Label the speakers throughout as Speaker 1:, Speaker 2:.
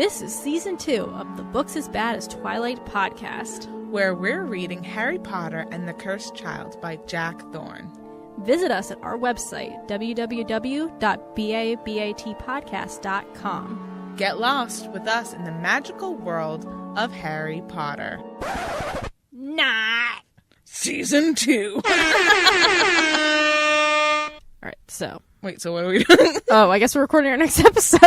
Speaker 1: This is Season 2 of the Books as Bad as Twilight podcast,
Speaker 2: where we're reading Harry Potter and the Cursed Child by Jack Thorne.
Speaker 1: Visit us at our website, www.babatpodcast.com.
Speaker 2: Get lost with us in the magical world of Harry Potter.
Speaker 1: Not
Speaker 2: Season 2.
Speaker 1: Alright, so.
Speaker 2: Wait, so what are we doing?
Speaker 1: Oh, I guess we're recording our next episode.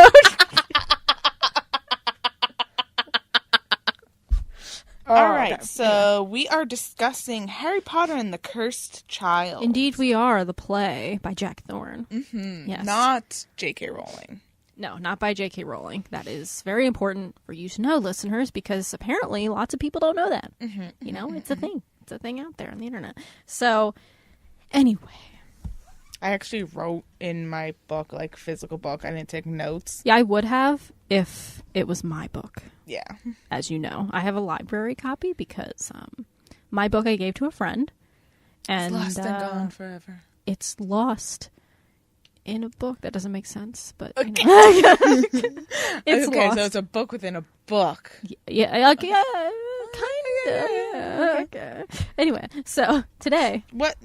Speaker 2: Alright,
Speaker 1: okay.
Speaker 2: so we are discussing Harry Potter and the Cursed Child.
Speaker 1: Indeed we are, the play by Jack Thorne.
Speaker 2: Mm-hmm.
Speaker 1: Yes.
Speaker 2: Not J.K. Rowling.
Speaker 1: No, not by J.K. Rowling. That is very important for you to know, listeners, because apparently lots of people don't know that.
Speaker 2: Mm-hmm.
Speaker 1: You know, it's a thing. It's a thing out there on the internet. So, anyway.
Speaker 2: I actually wrote in my book, like physical book. I didn't take notes.
Speaker 1: Yeah, I would have if it was my book.
Speaker 2: Yeah.
Speaker 1: As you know. I have a library copy because my book I gave to a friend. And,
Speaker 2: it's lost and gone forever.
Speaker 1: It's lost in a book. That doesn't make sense, but
Speaker 2: okay.
Speaker 1: You know. It's
Speaker 2: okay,
Speaker 1: lost.
Speaker 2: so it's a book within a book.
Speaker 1: Yeah, like, yeah, kind of. Yeah, okay. Anyway, so today,
Speaker 2: what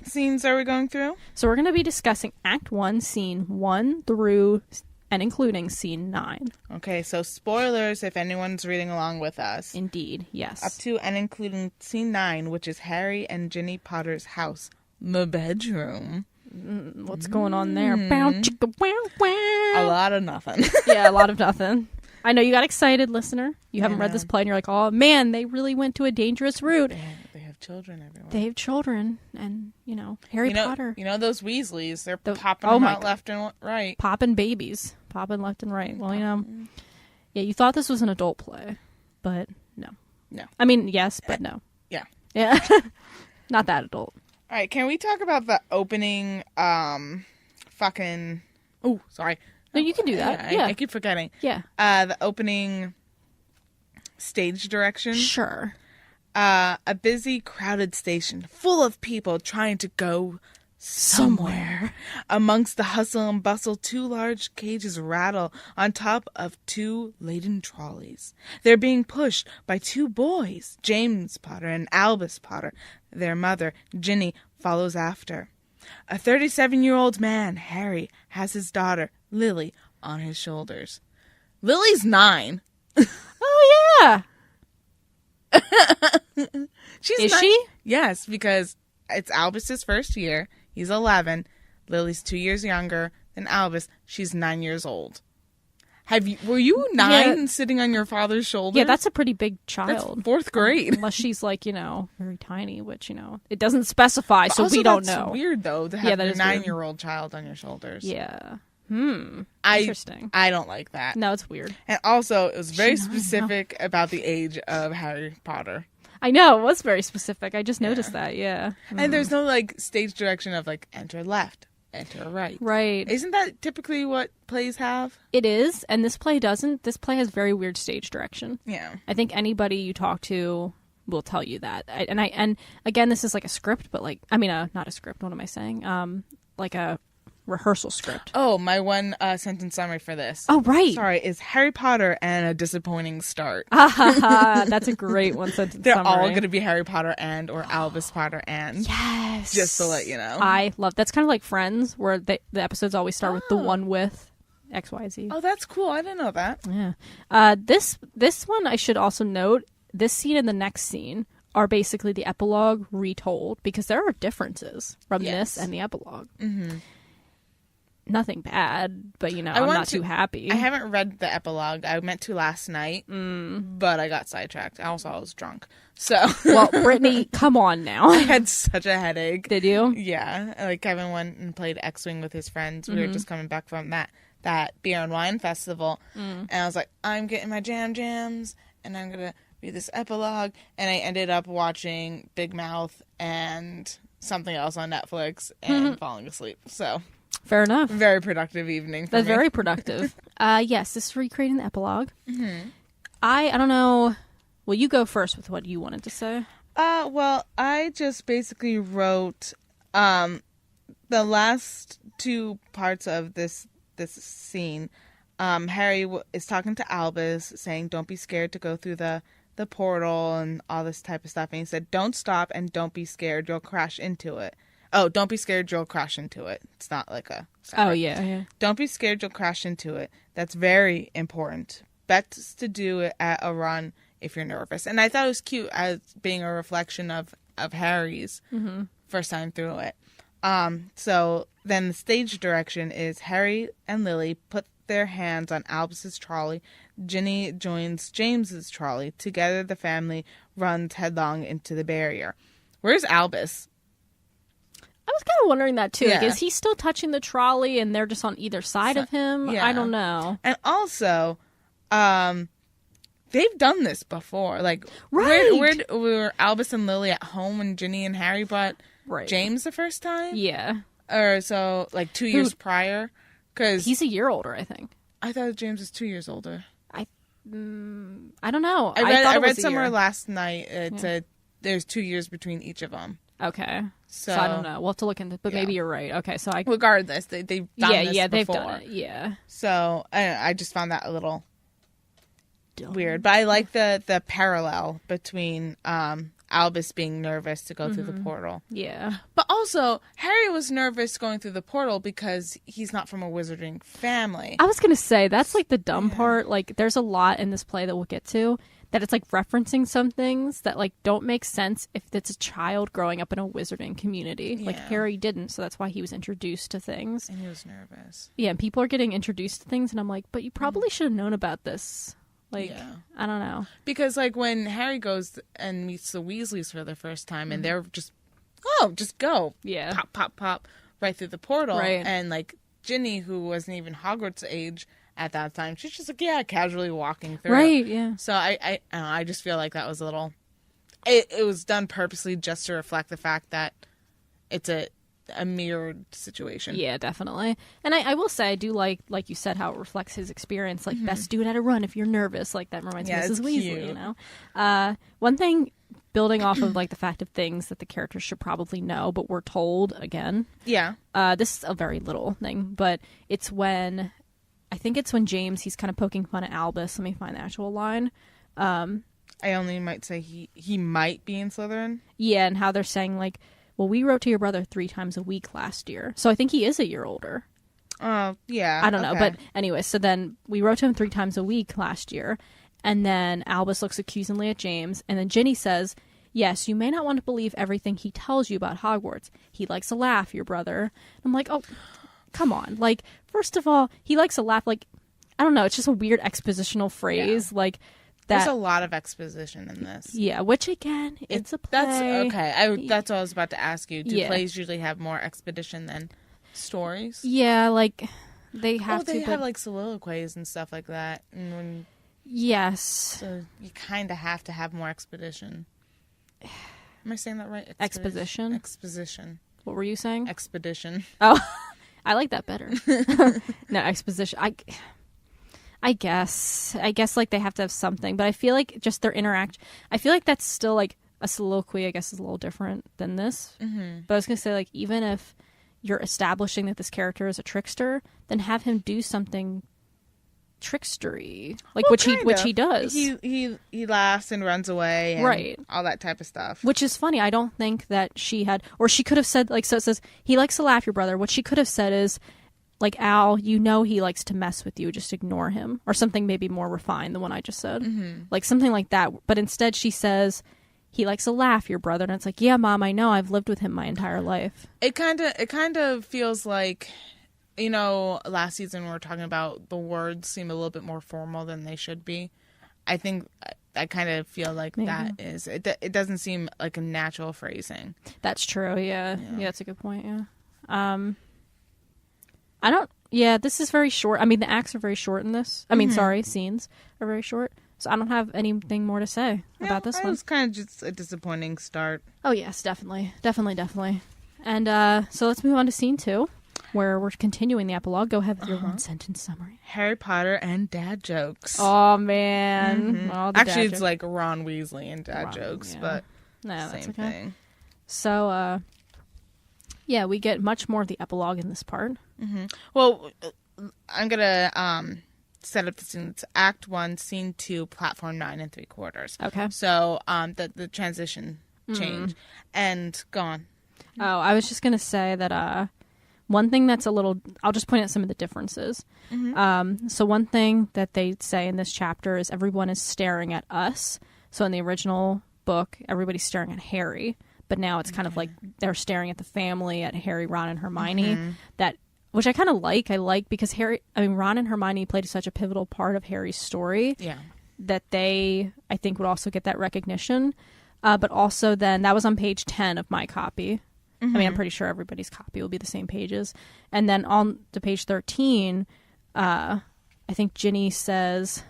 Speaker 2: scenes are we going through?
Speaker 1: So we're going to be discussing Act 1, Scene 1 through and including Scene 9.
Speaker 2: Okay, so spoilers if anyone's reading along with us.
Speaker 1: Indeed, yes.
Speaker 2: Up to and including Scene 9, which is Harry and Ginny Potter's house, the bedroom.
Speaker 1: What's going on there? Bow, chicka, wow, wow.
Speaker 2: A lot of nothing.
Speaker 1: Yeah, a lot of nothing. I know you got excited, listener. You haven't read this play and you're like, oh man, they really went to a dangerous route.
Speaker 2: They have children everywhere.
Speaker 1: They have children and, you know, Harry Potter.
Speaker 2: You know those Weasleys, they're popping them out left and right.
Speaker 1: Popping babies. Popping left and right. Well, you know, yeah, you thought this was an adult play, but no.
Speaker 2: No.
Speaker 1: I mean, yes, but no.
Speaker 2: Yeah.
Speaker 1: Yeah. Not that adult.
Speaker 2: All right, can we talk about the opening, fucking... Oh, sorry.
Speaker 1: No, you can do that. Yeah.
Speaker 2: I keep forgetting.
Speaker 1: Yeah.
Speaker 2: The opening stage direction.
Speaker 1: Sure.
Speaker 2: A busy, crowded station full of people trying to go somewhere. Amongst the hustle and bustle, two large cages rattle on top of two laden trolleys. They're being pushed by two boys, James Potter and Albus Potter. Their mother, Ginny, follows after. A 37-year-old man, Harry, has his daughter, Lily, on his shoulders. Lily's 9.
Speaker 1: Oh, yeah.
Speaker 2: Is
Speaker 1: she?
Speaker 2: Yes, because it's Albus's first year. He's 11. Lily's 2 years younger than Albus. She's 9 years old. Were you 9 sitting on your father's shoulder?
Speaker 1: Yeah, that's a pretty big child.
Speaker 2: That's 4th grade.
Speaker 1: Unless she's like, you know, very tiny, which, you know, it doesn't specify, so
Speaker 2: also,
Speaker 1: we don't
Speaker 2: that's
Speaker 1: know.
Speaker 2: Weird, though, to have
Speaker 1: that
Speaker 2: your
Speaker 1: is
Speaker 2: 9-year-old child on your shoulders.
Speaker 1: Yeah. Interesting.
Speaker 2: I don't like that.
Speaker 1: No, it's weird.
Speaker 2: And also, it was very specific about the age of Harry Potter.
Speaker 1: I know, it was very specific. I just noticed that, yeah.
Speaker 2: And there's no, like, stage direction of, like, enter left, enter right.
Speaker 1: Right.
Speaker 2: Isn't that typically what plays have?
Speaker 1: It is, and this play doesn't. This play has very weird stage direction.
Speaker 2: Yeah.
Speaker 1: I think anybody you talk to will tell you that. And again, this is like a script, but like, I mean, not a script, what am I saying? Like a rehearsal script.
Speaker 2: Oh, my one sentence summary for this.
Speaker 1: Oh, right.
Speaker 2: Sorry, is Harry Potter and a disappointing start.
Speaker 1: That's a great one sentence
Speaker 2: They're
Speaker 1: summary.
Speaker 2: all going to be Harry Potter and or Albus Potter and.
Speaker 1: Yes.
Speaker 2: Just to let you know.
Speaker 1: I love, that's kind of like Friends, where the episodes always start with the one with XYZ.
Speaker 2: Oh, that's cool. I didn't know that.
Speaker 1: Yeah. This one, I should also note, this scene and the next scene are basically the epilogue retold, because there are differences from this and the epilogue. Mm-hmm. Nothing bad, but, you know, I'm not too happy.
Speaker 2: I haven't read the epilogue. I meant to last night, but I got sidetracked. Also, I was drunk. So,
Speaker 1: well, Brittany, come on now.
Speaker 2: I had such a headache.
Speaker 1: Did you?
Speaker 2: Yeah. Like, Kevin went and played X-Wing with his friends. We were just coming back from that beer and wine festival. And I was like, I'm getting my jams, and I'm going to read this epilogue. And I ended up watching Big Mouth and something else on Netflix and falling asleep. So...
Speaker 1: Fair enough.
Speaker 2: Very productive evening for
Speaker 1: That's
Speaker 2: me.
Speaker 1: very productive. Yes, this is recreating the epilogue. Mm-hmm. I don't know. Well, you go first with what you wanted to say.
Speaker 2: Well, I just basically wrote the last two parts of this scene Harry is talking to Albus, saying, don't be scared to go through the portal and all this type of stuff. And he said, don't stop and don't be scared. You'll crash into it. Oh, don't be scared. You'll crash into it. It's not like a... separate.
Speaker 1: Oh, yeah.
Speaker 2: Don't be scared. You'll crash into it. That's very important. Best to do it at a run if you're nervous. And I thought it was cute as being a reflection of Harry's first time through it. So then the stage direction is Harry and Lily put their hands on Albus's trolley. Ginny joins James's trolley. Together, the family runs headlong into the barrier. Where's Albus?
Speaker 1: I was kind of wondering that too.
Speaker 2: Yeah.
Speaker 1: Like, is he still touching the trolley and they're just on either side of him?
Speaker 2: Yeah.
Speaker 1: I don't know.
Speaker 2: And also, they've done this before. Like,
Speaker 1: Right.
Speaker 2: where were Albus and Lily at home when Ginny and Harry brought James the first time?
Speaker 1: Yeah.
Speaker 2: Or so, like 2 years prior? Because
Speaker 1: he's a year older, I think.
Speaker 2: I thought James was 2 years older.
Speaker 1: I don't know.
Speaker 2: I read somewhere last night it said there's 2 years between each of them.
Speaker 1: Okay. So I don't know. We'll have to look into it, but maybe you're right. Okay, so
Speaker 2: regardless, they've done this before.
Speaker 1: they've done it. Yeah.
Speaker 2: So I just found that a little weird, but I like the parallel between Albus being nervous to go through the portal.
Speaker 1: Yeah.
Speaker 2: But also, Harry was nervous going through the portal because he's not from a wizarding family.
Speaker 1: I was going to say, that's like the dumb part. Like, there's a lot in this play that we'll get to that it's like referencing some things that like don't make sense if it's a child growing up in a wizarding community. Like, Harry didn't, so that's why he was introduced to things.
Speaker 2: And he was nervous.
Speaker 1: Yeah, and people are getting introduced to things, and I'm like, but you probably should have known about this. Like, I don't know.
Speaker 2: Because, like, when Harry goes and meets the Weasleys for the first time, and they're just go.
Speaker 1: Yeah.
Speaker 2: Pop, pop, pop, right through the portal.
Speaker 1: Right.
Speaker 2: And, like, Ginny, who wasn't even Hogwarts age at that time, she's just, like, casually walking through.
Speaker 1: Right, yeah.
Speaker 2: So I don't know, I just feel like that was a little... It was done purposely just to reflect the fact that it's a mirrored situation.
Speaker 1: Yeah, definitely. And I will say, I do like you said, how it reflects his experience. Like, best do it at a run if you're nervous. Like, that reminds me of Mrs. Weasley,
Speaker 2: cute.
Speaker 1: you know? One thing, building off of, like, the fact of things that the characters should probably know, but we're told, again.
Speaker 2: Yeah.
Speaker 1: This is a very little thing, but I think it's when James, he's kind of poking fun at Albus. Let me find the actual line.
Speaker 2: I only might say he might be in Slytherin.
Speaker 1: Yeah, and how they're saying, like, well, we wrote to your brother 3 times a week last year. So I think he is a year older.
Speaker 2: Oh, yeah.
Speaker 1: I don't know. But anyway, so then we wrote to him 3 times a week last year. And then Albus looks accusingly at James. And then Ginny says, yes, you may not want to believe everything he tells you about Hogwarts. He likes a laugh, your brother. I'm like, oh, come on. Like, first of all, he likes a laugh. Like, I don't know. It's just a weird expositional phrase. Yeah. Like,
Speaker 2: there's a lot of exposition in this.
Speaker 1: Yeah, which again, it's a play.
Speaker 2: That's okay. That's what I was about to ask you. Do plays usually have more expedition than stories?
Speaker 1: Yeah, like they have
Speaker 2: they have like soliloquies and stuff like that. And
Speaker 1: yes.
Speaker 2: So you kind of have to have more expedition. Am I saying that right?
Speaker 1: Exposition.
Speaker 2: Exposition.
Speaker 1: What were you saying?
Speaker 2: Expedition.
Speaker 1: Oh, I like that better. No, exposition. I guess like they have to have something, but I feel like just their I feel like that's still like a soliloquy. I guess is a little different than this. Mm-hmm. But I was gonna say, like, even if you're establishing that this character is a trickster, then have him do something trickstery, like which he does.
Speaker 2: He laughs and runs away, and
Speaker 1: right?
Speaker 2: All that type of stuff.
Speaker 1: Which is funny. I don't think that she could have said, like, so it says he likes to laugh, your brother. What she could have said is, like, Al, you know he likes to mess with you. Just ignore him. Or something maybe more refined than what I just said. Mm-hmm. Like, something like that. But instead she says, he likes to laugh, your brother. And it's like, yeah, Mom, I know. I've lived with him my entire life. It
Speaker 2: kind of feels like, you know, last season we were talking about the words seem a little bit more formal than they should be. I think I kind of feel like maybe. That is... It doesn't seem like a natural phrasing. That's
Speaker 1: true, yeah. Yeah, that's a good point, yeah. This is very short. I mean, the acts are very short in this. I mean, scenes are very short. So I don't have anything more to say about this one. It was
Speaker 2: kind of just a disappointing start.
Speaker 1: Oh, yes, definitely. And so let's move on to scene 2, where we're continuing the epilogue. Go ahead with your one-sentence summary.
Speaker 2: Harry Potter and dad jokes.
Speaker 1: Oh, man.
Speaker 2: Mm-hmm. Actually, it's like Ron Weasley and dad jokes, but same thing.
Speaker 1: So, yeah, we get much more of the epilogue in this part.
Speaker 2: Mm-hmm. Well, I'm gonna set up the scene. It's Act 1, Scene 2, Platform 9 3/4.
Speaker 1: Okay.
Speaker 2: So the transition change. And go on.
Speaker 1: Oh, I was just going to say that one thing that's I'll just point out some of the differences. So one thing that they say in this chapter is everyone is staring at us. So in the original book, everybody's staring at Harry. But now it's kind of like they're staring at the family, at Harry, Ron, and Hermione. Which I kind of like. I like because Ron and Hermione played such a pivotal part of Harry's story.
Speaker 2: Yeah.
Speaker 1: That they, I think, would also get that recognition. But also then, that was on page 10 of my copy. I mean, I'm pretty sure everybody's copy will be the same pages. And then on to page 13, I think Ginny says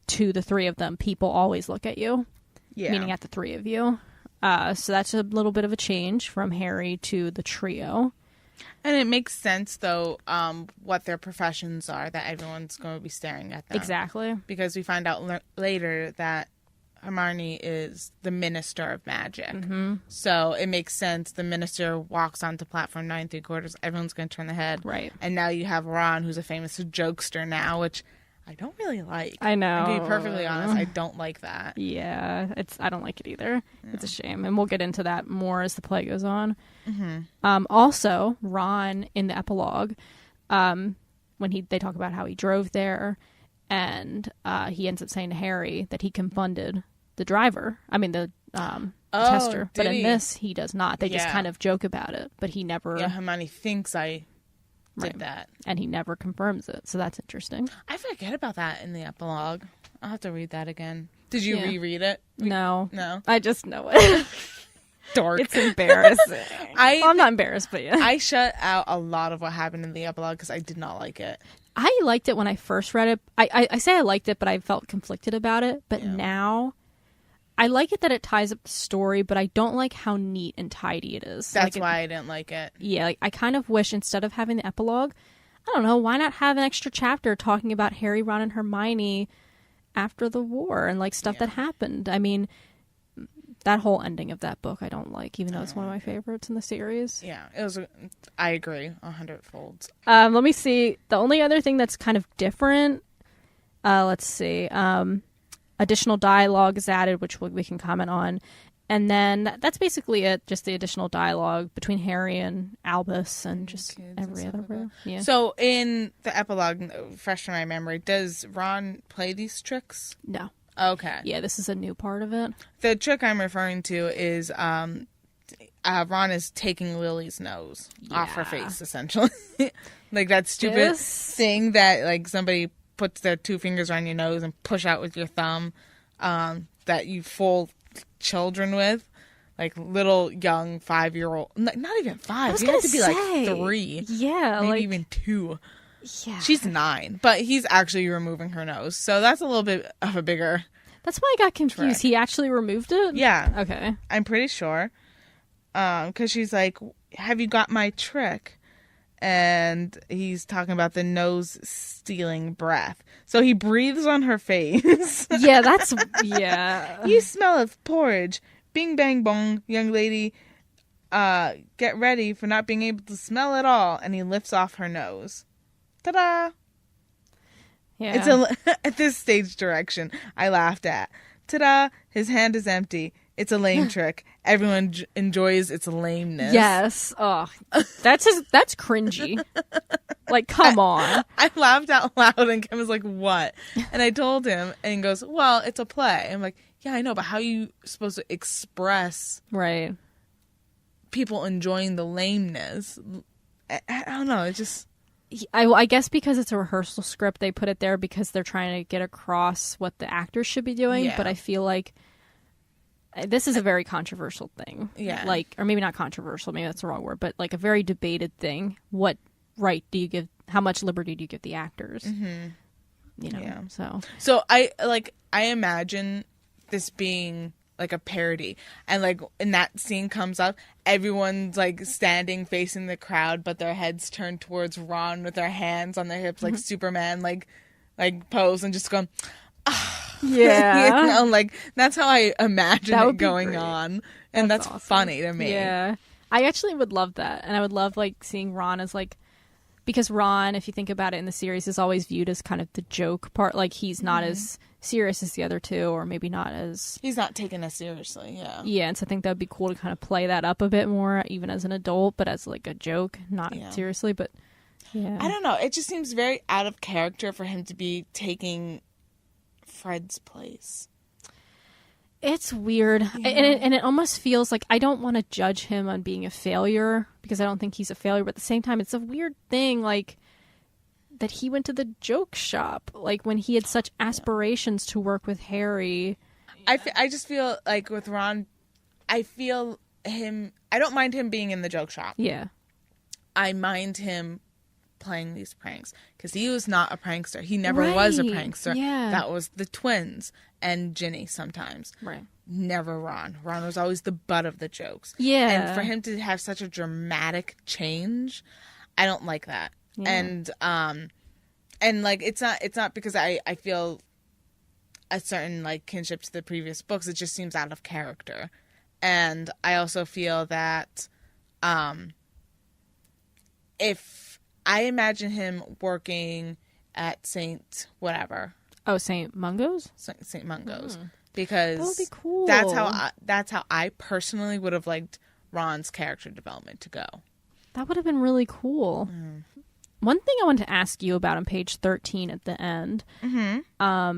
Speaker 1: to the three of them, people always look at you. Yeah. Meaning at the three of you. So that's a little bit of a change from Harry to the trio.
Speaker 2: And it makes sense, though, what their professions are, that everyone's going to be staring at them.
Speaker 1: Exactly.
Speaker 2: Because we find out later that Hermione is the Minister of Magic. So it makes sense. The Minister walks onto Platform 9 3/4. Everyone's going to turn their head.
Speaker 1: Right.
Speaker 2: And now you have Ron, who's a famous jokester now, which I don't really like.
Speaker 1: I know.
Speaker 2: To be perfectly honest, I don't like that.
Speaker 1: Yeah, I don't like it either. Yeah. It's a shame. And we'll get into that more as the play goes on. Also, Ron, in the epilogue, when they talk about how he drove there, and he ends up saying to Harry that he confunded the driver. I mean, the tester. But in this, he does not. They just kind of joke about it, but he never...
Speaker 2: Yeah, Hermione thinks I did that.
Speaker 1: And he never confirms it, so that's interesting.
Speaker 2: I forget about that in the epilogue. I'll have to read that again. Did you reread it?
Speaker 1: No.
Speaker 2: No?
Speaker 1: I just know it.
Speaker 2: Dork.
Speaker 1: It's embarrassing. I'm not embarrassed, but yeah.
Speaker 2: I shut out a lot of what happened in the epilogue because I did not like it.
Speaker 1: I liked it when I first read it. I say I liked it, but I felt conflicted about it. But now, I like it that it ties up the story, but I don't like how neat and tidy it is.
Speaker 2: That's why I didn't like it.
Speaker 1: Yeah, I kind of wish instead of having the epilogue, I don't know, why not have an extra chapter talking about Harry, Ron, and Hermione after the war and stuff that happened. I mean, that whole ending of that book I don't like, even though it's one of my favorites in the series.
Speaker 2: Yeah, it was. I agree 100-folds.
Speaker 1: Let me see. The only other thing that's kind of different, let's see. Additional dialogue is added, which we can comment on. And then that's basically it, just the additional dialogue between Harry and Albus and just every other room. Yeah.
Speaker 2: So in the epilogue, fresh from my memory, does Ron play these tricks?
Speaker 1: No.
Speaker 2: Okay.
Speaker 1: Yeah, this is a new part of it.
Speaker 2: The trick I'm referring to is Ron is taking Lily's nose off her face, essentially. That stupid thing that somebody puts their two fingers on your nose and push out with your thumb that you fool children with. Little young 5-year-old, not even 5. You have to be 3.
Speaker 1: Yeah.
Speaker 2: Maybe even 2.
Speaker 1: Yeah.
Speaker 2: She's 9, but he's actually removing her nose. So that's a little bit of a bigger...
Speaker 1: That's why I got confused.
Speaker 2: Trick.
Speaker 1: He actually removed it?
Speaker 2: Yeah.
Speaker 1: Okay.
Speaker 2: I'm pretty sure. Because she's like, have you got my trick? And he's talking about the nose stealing breath. So he breathes on her face.
Speaker 1: Yeah, that's... Yeah.
Speaker 2: You smell of porridge. Bing, bang, bong, young lady. Get ready for not being able to smell at all. And he lifts off her nose. Ta-da!
Speaker 1: Yeah.
Speaker 2: It's at this stage direction I laughed at. Ta-da! His hand is empty. It's a lame trick. Everyone enjoys its lameness.
Speaker 1: Yes. Oh, that's cringy. Come on.
Speaker 2: I laughed out loud and Kim was like, what? And I told him and he goes, well, it's a play. I'm like, yeah, I know, but how are you supposed to express people enjoying the lameness? I don't know. It just...
Speaker 1: I guess because it's a rehearsal script, they put it there because they're trying to get across what the actors should be doing. Yeah. But I feel like this is a very controversial thing.
Speaker 2: Yeah.
Speaker 1: Or maybe not controversial, maybe that's the wrong word, but a very debated thing. What right do you give, how much liberty do you give the actors? Mm-hmm.
Speaker 2: Yeah.
Speaker 1: So
Speaker 2: I imagine this being a parody, and in that scene comes up, everyone's standing facing the crowd, but their heads turned towards Ron with their hands on their hips, like Superman, pose, and just going, ah.
Speaker 1: Yeah.
Speaker 2: That's how I imagine it going
Speaker 1: great.
Speaker 2: on, and that's awesome. Funny to me.
Speaker 1: Yeah, I actually would love that, and I would love seeing Ron as because Ron, if you think about it in the series, is always viewed as kind of the joke part. Like, he's not as serious as the other two, or maybe not as...
Speaker 2: He's not taken as seriously, yeah.
Speaker 1: Yeah, and so I think that would be cool to kind of play that up a bit more, even as an adult, but as, like, a joke, not seriously, but... Yeah.
Speaker 2: I don't know. It just seems very out of character for him to be taking Fred's place.
Speaker 1: It's weird. Yeah. And it almost feels like I don't want to judge him on being a failure, because I don't think he's a failure. But at the same time, it's a weird thing, like, that he went to the joke shop, like, when he had such aspirations to work with Harry.
Speaker 2: I just feel like with Ron, I don't mind him being in the joke shop.
Speaker 1: Yeah.
Speaker 2: I mind him playing these pranks, because he was not a prankster. He never was a prankster.
Speaker 1: Yeah.
Speaker 2: That was the twins and Ginny sometimes.
Speaker 1: Right.
Speaker 2: Never Ron. Ron was always the butt of the jokes.
Speaker 1: Yeah.
Speaker 2: And for him to have such a dramatic change, I don't like that. Yeah. And like it's not because I feel a certain like kinship to the previous books. It just seems out of character. And I also feel that if I imagine him working at Saint whatever.
Speaker 1: Oh, Saint Mungo's?
Speaker 2: Saint Mungo's. Because
Speaker 1: that would be cool.
Speaker 2: That's how I personally would have liked Ron's character development to go.
Speaker 1: That would have been really cool. One thing I wanted to ask you about on page 13 at the end. I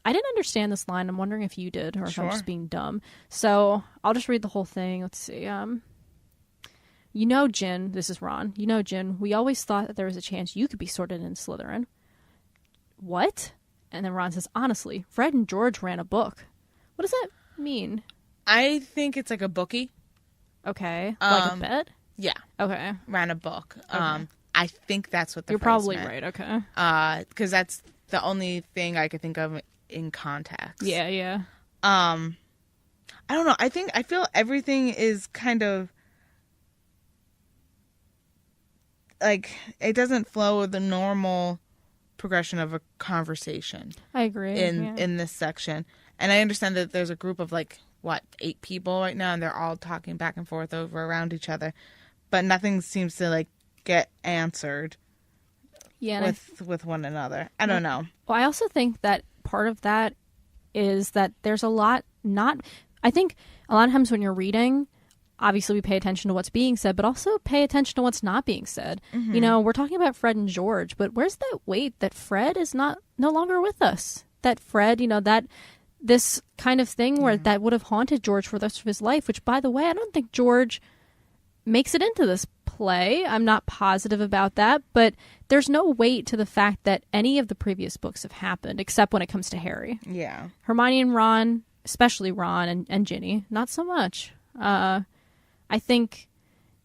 Speaker 1: didn't understand this line. I'm wondering if you did, or if I'm just being dumb. So I'll just read the whole thing. Let's see. You know, Jin, this is Ron. You know, Jin, we always thought that there was a chance you could be sorted in Slytherin. What? And then Ron says, honestly, Fred and George ran a book. What does that mean?
Speaker 2: I think it's like a bookie.
Speaker 1: Okay. Like a bet?
Speaker 2: Yeah.
Speaker 1: Okay.
Speaker 2: Ran a book. Okay. I think that's what the
Speaker 1: You're
Speaker 2: phrase
Speaker 1: probably
Speaker 2: meant.
Speaker 1: right. Okay.
Speaker 2: Because that's the only thing I could think of in context.
Speaker 1: Yeah, yeah.
Speaker 2: I don't know. I feel everything is kind of like it doesn't flow with the normal progression of a conversation.
Speaker 1: I agree.
Speaker 2: In this section. And I understand that there's a group of 8 people right now, and they're all talking back and forth around each other, but nothing seems to get answered. Yeah, with one another. I don't know.
Speaker 1: Well, I also think that part of that is that there's a lot I think a lot of times when you're reading, obviously we pay attention to what's being said, but also pay attention to what's not being said. Mm-hmm. You know, we're talking about Fred and George, but where's that weight that Fred is no longer with us? That Fred, that this kind of thing where that would have haunted George for the rest of his life, which, by the way, I don't think George makes it into this play. I'm not positive about that, but there's no weight to the fact that any of the previous books have happened, except when it comes to Harry.
Speaker 2: Yeah.
Speaker 1: Hermione and Ron, especially Ron and Ginny, not so much. I think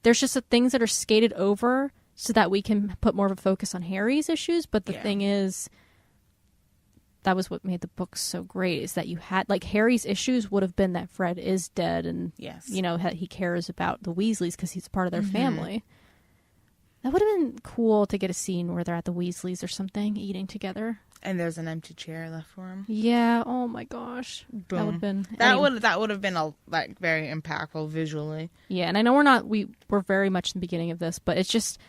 Speaker 1: there's just things that are skated over so that we can put more of a focus on Harry's issues. But the thing is, that was what made the book so great, is that you had, Harry's issues would have been that Fred is dead and, he cares about the Weasleys because he's part of their family. That would have been cool to get a scene where they're at the Weasleys or something, eating together.
Speaker 2: And there's an empty chair left for him.
Speaker 1: Yeah. Oh my gosh.
Speaker 2: Boom.
Speaker 1: That would have been
Speaker 2: that would have been very impactful visually.
Speaker 1: Yeah, and I know we're very much in the beginning of this, but it's just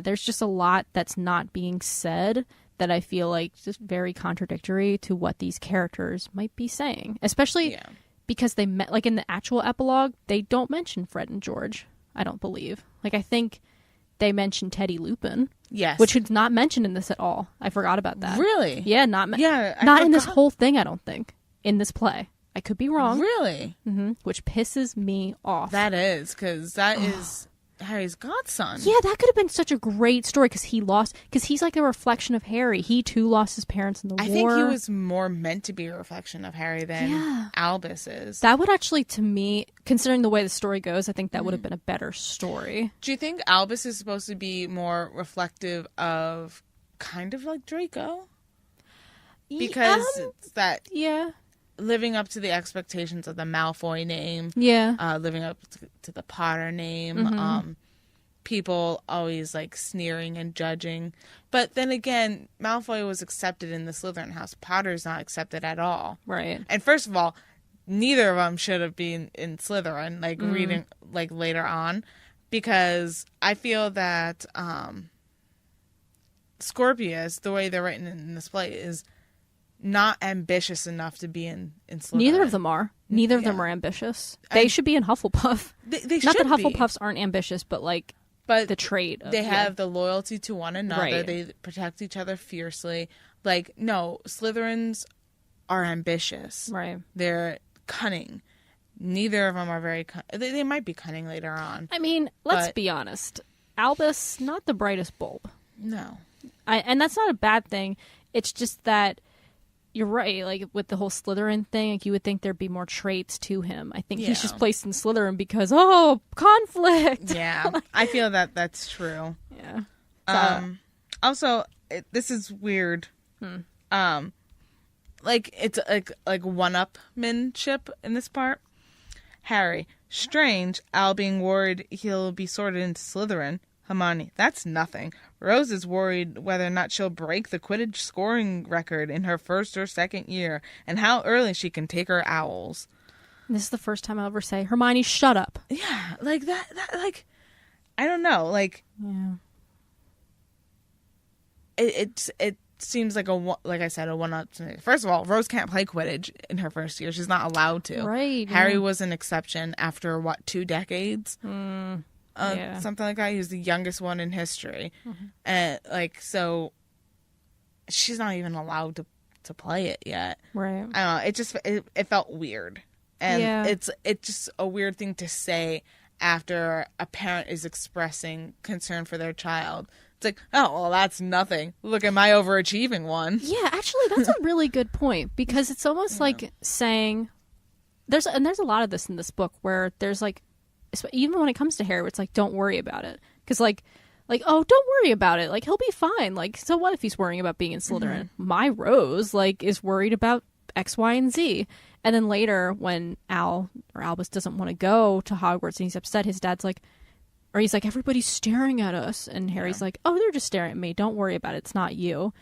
Speaker 1: there's just a lot that's not being said that I feel like just very contradictory to what these characters might be saying, especially because they met in the actual epilogue. They don't mention Fred and George. I don't believe. I think they mentioned Teddy Lupin.
Speaker 2: Yes.
Speaker 1: Which is not mentioned in this at all. I forgot about that.
Speaker 2: Really?
Speaker 1: Yeah, not in this whole thing, I don't think. In this play. I could be wrong.
Speaker 2: Really?
Speaker 1: Mm-hmm. Which pisses me off.
Speaker 2: That is, because that is Harry's godson.
Speaker 1: Yeah, that could have been such a great story because he's like a reflection of Harry. He too lost his parents in the war.
Speaker 2: I think he was more meant to be a reflection of Harry than Albus is.
Speaker 1: That would actually, to me, considering the way the story goes, I think that would have been a better story.
Speaker 2: Do you think Albus is supposed to be more reflective of kind of like Draco? Because it's that...
Speaker 1: Yeah.
Speaker 2: Living up to the expectations of the Malfoy name.
Speaker 1: Yeah.
Speaker 2: Living up to the Potter name.
Speaker 1: Mm-hmm.
Speaker 2: People always sneering and judging. But then again, Malfoy was accepted in the Slytherin house. Potter's not accepted at all.
Speaker 1: Right.
Speaker 2: And first of all, neither of them should have been in Slytherin, reading later on. Because I feel that Scorpius, the way they're written in this play, is not ambitious enough to be in Slytherin.
Speaker 1: Neither of them are. Neither of them are ambitious. They should be in Hufflepuff.
Speaker 2: They
Speaker 1: not
Speaker 2: should
Speaker 1: that Hufflepuffs aren't ambitious, but like the trait.
Speaker 2: They have the loyalty to one another.
Speaker 1: Right.
Speaker 2: They protect each other fiercely. Like, no, Slytherins are ambitious.
Speaker 1: Right.
Speaker 2: They're cunning. Neither of them are very they might be cunning later on.
Speaker 1: I mean, let's be honest. Albus, not the brightest bulb.
Speaker 2: No.
Speaker 1: And that's not a bad thing. It's just that you're right. Like with the whole Slytherin thing, like you would think there'd be more traits to him. I think he's just placed in Slytherin because conflict.
Speaker 2: Yeah, I feel that that's true.
Speaker 1: Yeah.
Speaker 2: Also, this is weird. Like it's like one-upmanship in this part. Harry, strange. Al being worried he'll be sorted into Slytherin. Hermione, that's nothing. Rose is worried whether or not she'll break the Quidditch scoring record in her first or second year, and how early she can take her owls.
Speaker 1: This is the first time I'll ever say, Hermione, shut up.
Speaker 2: Yeah, like that like, I don't know, like, it seems like like I said, a one-up. First of all, Rose can't play Quidditch in her first year. She's not allowed to.
Speaker 1: Right.
Speaker 2: Harry was an exception after, 2 decades? Something like that. He was the youngest one in history. And, like, so she's not even allowed to play it yet.
Speaker 1: Right.
Speaker 2: I don't know. It just, it felt weird. And it's just a weird thing to say after a parent is expressing concern for their child. It's like, oh, well, that's nothing. Look at my overachieving one.
Speaker 1: Yeah, actually, that's a really good point, because it's almost like saying there's a lot of this in this book where there's like, even when it comes to Harry, it's like, don't worry about it, because like oh, don't worry about it, like he'll be fine, like so what if he's worrying about being in Slytherin? My Rose like is worried about X, Y, and Z. And then later when Albus doesn't want to go to Hogwarts and he's upset, his dad's like, or he's like, everybody's staring at us. And Harry's like, oh, they're just staring at me. Don't worry about it. It's not you.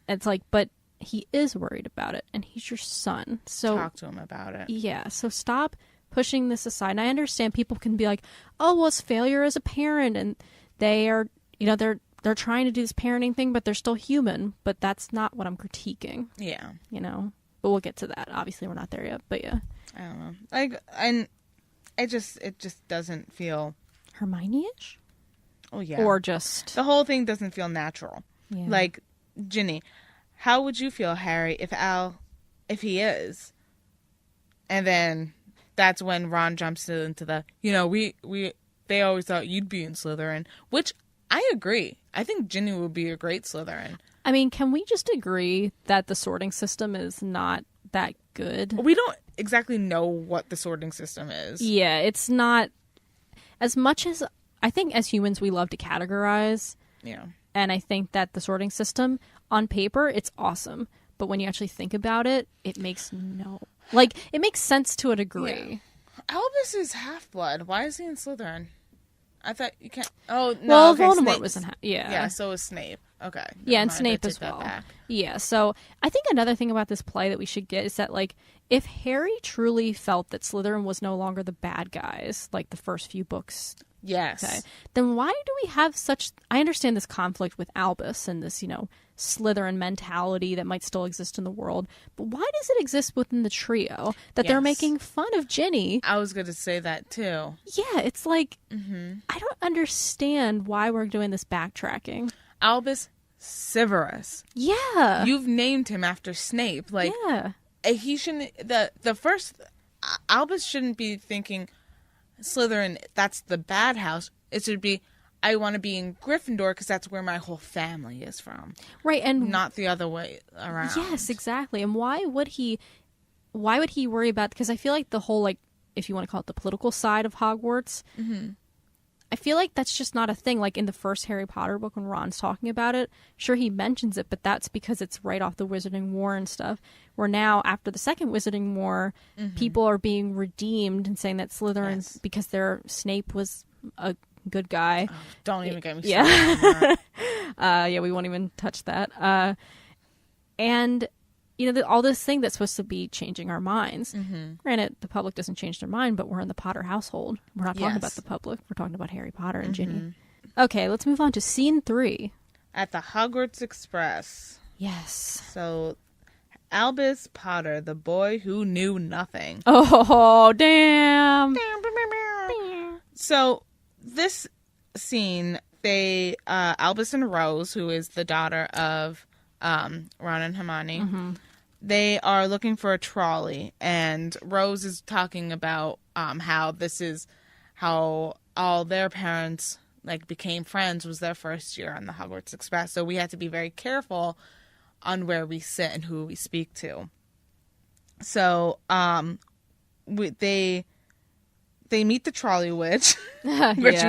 Speaker 1: And it's like, but he is worried about it. And he's your son. So
Speaker 2: talk to him about it.
Speaker 1: Yeah. So stop pushing this aside. And I understand people can be like, oh, well, it's failure as a parent. And they are, they're trying to do this parenting thing, but they're still human. But that's not what I'm critiquing.
Speaker 2: Yeah.
Speaker 1: But we'll get to that. Obviously, we're not there yet. But yeah.
Speaker 2: I don't know. Like, and it just doesn't feel
Speaker 1: Hermione-ish?
Speaker 2: Oh, yeah.
Speaker 1: Or just...
Speaker 2: The whole thing doesn't feel natural. Yeah. Like, Ginny, how would you feel, Harry, if he is? And then that's when Ron jumps into the, they always thought you'd be in Slytherin, which I agree. I think Ginny would be a great Slytherin.
Speaker 1: I mean, can we just agree that the sorting system is not that good?
Speaker 2: We don't exactly know what the sorting system is.
Speaker 1: Yeah, it's not... As much as I think as humans we love to categorize. Yeah. And I think that the sorting system on paper, it's awesome. But when you actually think about it, it makes it makes sense to a degree.
Speaker 2: Yeah. Albus is half-blood. Why is he in Slytherin? I thought you can't... Oh, no.
Speaker 1: Well, Voldemort was in
Speaker 2: Yeah, so is Snape. Okay.
Speaker 1: Yeah, and Snape as well. Yeah, so I think another thing about this play that we should get is that, like, if Harry truly felt that Slytherin was no longer the bad guys, like the first few books...
Speaker 2: Yes.
Speaker 1: Okay, then why do we have such... I understand this conflict with Albus and this, Slytherin mentality that might still exist in the world, but why does it exist within the trio that they're making fun of Ginny?
Speaker 2: I was going to say that too.
Speaker 1: Yeah, it's like, I don't understand why we're doing this backtracking.
Speaker 2: Albus Severus.
Speaker 1: Yeah.
Speaker 2: You've named him after Snape. Like, he shouldn't... The first... Albus shouldn't be thinking, Slytherin, that's the bad house. It should be, I want to be in Gryffindor because that's where my whole family is from.
Speaker 1: Right, and...
Speaker 2: Not the other way around.
Speaker 1: Yes, exactly. And why would he worry about... Because I feel like the whole, like, if you want to call it the political side of Hogwarts... I feel like that's just not a thing. Like in the first Harry Potter book when Ron's talking about it, sure he mentions it, but that's because it's right off the Wizarding War and stuff. Where now, after the second Wizarding War, people are being redeemed and saying that Slytherin, because Snape was a good guy.
Speaker 2: Oh, don't even get me started.
Speaker 1: Yeah, we won't even touch that. And... all this thing that's supposed to be changing our minds. Granted, the public doesn't change their mind, but we're in the Potter household. We're not talking about the public. We're talking about Harry Potter and Ginny. Okay, let's move on to scene 3.
Speaker 2: at the Hogwarts Express.
Speaker 1: Yes.
Speaker 2: So, Albus Potter, the boy who knew nothing.
Speaker 1: Oh, damn.
Speaker 2: So, this scene, Albus and Rose, who is the daughter of Ron and Hermione, they are looking for a trolley, and Rose is talking about how this is how all their parents became friends, was their first year on the Hogwarts Express. So we had to be very careful on where we sit and who we speak to. So they meet the trolley witch, which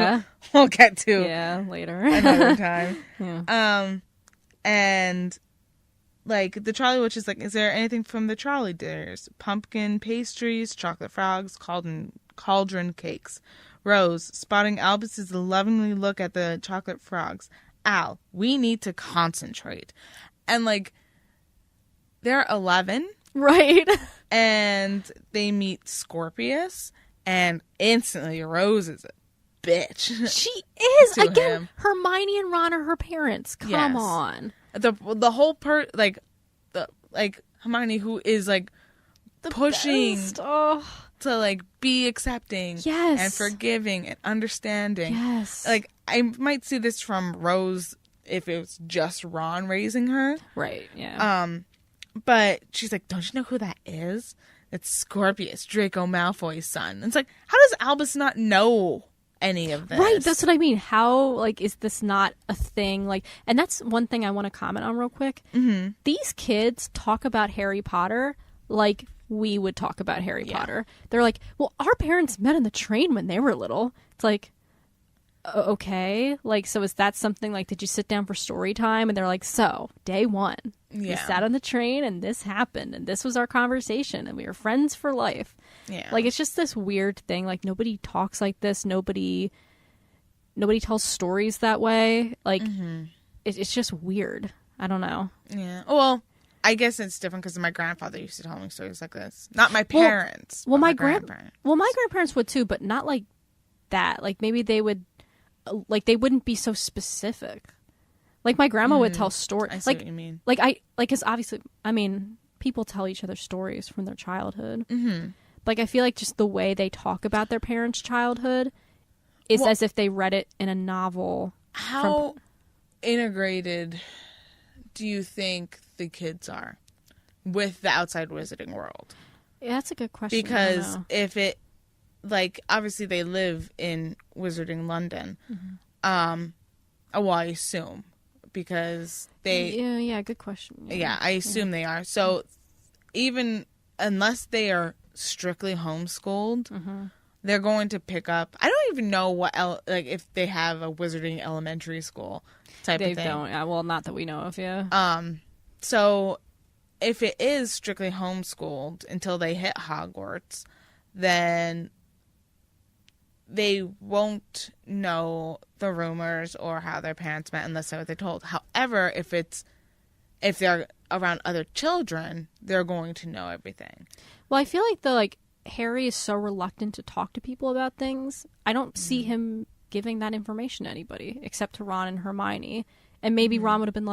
Speaker 2: we'll get to
Speaker 1: later
Speaker 2: another time. And the trolley witch is like, is there anything from the trolley? There's pumpkin pastries, chocolate frogs, cauldron cakes. Rose, spotting Albus's lovingly look at the chocolate frogs. Al, we need to concentrate. And they're 11.
Speaker 1: Right.
Speaker 2: And they meet Scorpius, and instantly Rose is a bitch.
Speaker 1: She is. Again,
Speaker 2: him.
Speaker 1: Hermione and Ron are her parents. Come on.
Speaker 2: The whole Hermione, who is the pushing to be accepting,
Speaker 1: yes,
Speaker 2: and forgiving and understanding.
Speaker 1: Yes.
Speaker 2: I might see this from Rose if it was just Ron raising her.
Speaker 1: Right, yeah.
Speaker 2: But she's like, don't you know who that is? It's Scorpius, Draco Malfoy's son. And it's like, how does Albus not know any of this?
Speaker 1: Right, that's what I mean. How, is this not a thing? And that's one thing I want to comment on real quick. Mm-hmm. These kids talk about Harry Potter like we would talk about Harry Potter. They're like, well, our parents met on the train when they were little. It's like, okay. So is that something did you sit down for story time? And they're like, so, day one. We sat on the train and this happened and this was our conversation and we were friends for life.
Speaker 2: Yeah.
Speaker 1: It's just this weird thing. Nobody talks like this. Nobody tells stories that way. It's just weird. I don't know.
Speaker 2: Yeah. Well, I guess it's different because my grandfather used to tell me stories like this. Not my parents.
Speaker 1: Well,
Speaker 2: my grandparents.
Speaker 1: Well, my grandparents would too, but not like that. Maybe they would, they wouldn't be so specific. My grandma would tell stories.
Speaker 2: I see what you mean.
Speaker 1: Because obviously, people tell each other stories from their childhood.
Speaker 2: Mm-hmm.
Speaker 1: I feel just the way they talk about their parents' childhood is as if they read it in a novel.
Speaker 2: How integrated do you think the kids are with the outside wizarding world?
Speaker 1: Yeah, that's a good question.
Speaker 2: Because if it, obviously they live in wizarding London. Mm-hmm. Well, I assume. Because they...
Speaker 1: Yeah, good question.
Speaker 2: Yeah, I assume they are. So, even unless they are strictly homeschooled, they're going to pick up... I don't even know what... if they have a wizarding elementary school type of thing. They
Speaker 1: don't. Well, not that we know of, yeah.
Speaker 2: So, if it is strictly homeschooled until they hit Hogwarts, then they won't know the rumors or how their parents met unless they're told. However, if they're around other children, they're going to know everything.
Speaker 1: Well, I feel Harry is so reluctant to talk to people about things. I don't see him giving that information to anybody except to Ron and Hermione. And maybe Ron would have been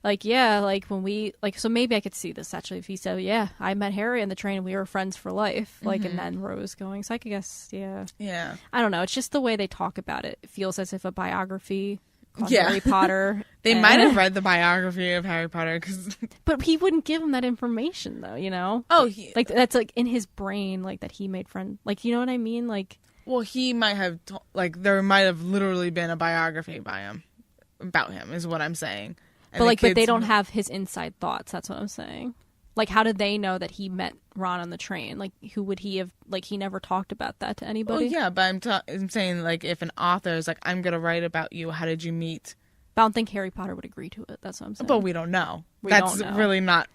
Speaker 1: when we, so maybe I could see this actually if he said, yeah, I met Harry on the train and we were friends for life. And then Rose going, so I could guess, yeah.
Speaker 2: Yeah.
Speaker 1: I don't know. It's just the way they talk about it. It feels as if a biography called Harry Potter.
Speaker 2: They might have read the biography of Harry Potter.
Speaker 1: But he wouldn't give him that information though, you know?
Speaker 2: Oh,
Speaker 1: that's in his brain, that he made friends. You know what I mean?
Speaker 2: Well, he might have, there might have literally been a biography about him is what I'm saying.
Speaker 1: But but they don't have his inside thoughts. That's what I'm saying. How did they know that he met Ron on the train? Who would he have? He never talked about that to anybody.
Speaker 2: Oh yeah, but I'm saying if an author is I'm gonna write about you. How did you meet?
Speaker 1: But I don't think Harry Potter would agree to it. That's what I'm saying.
Speaker 2: But we don't know. That's really not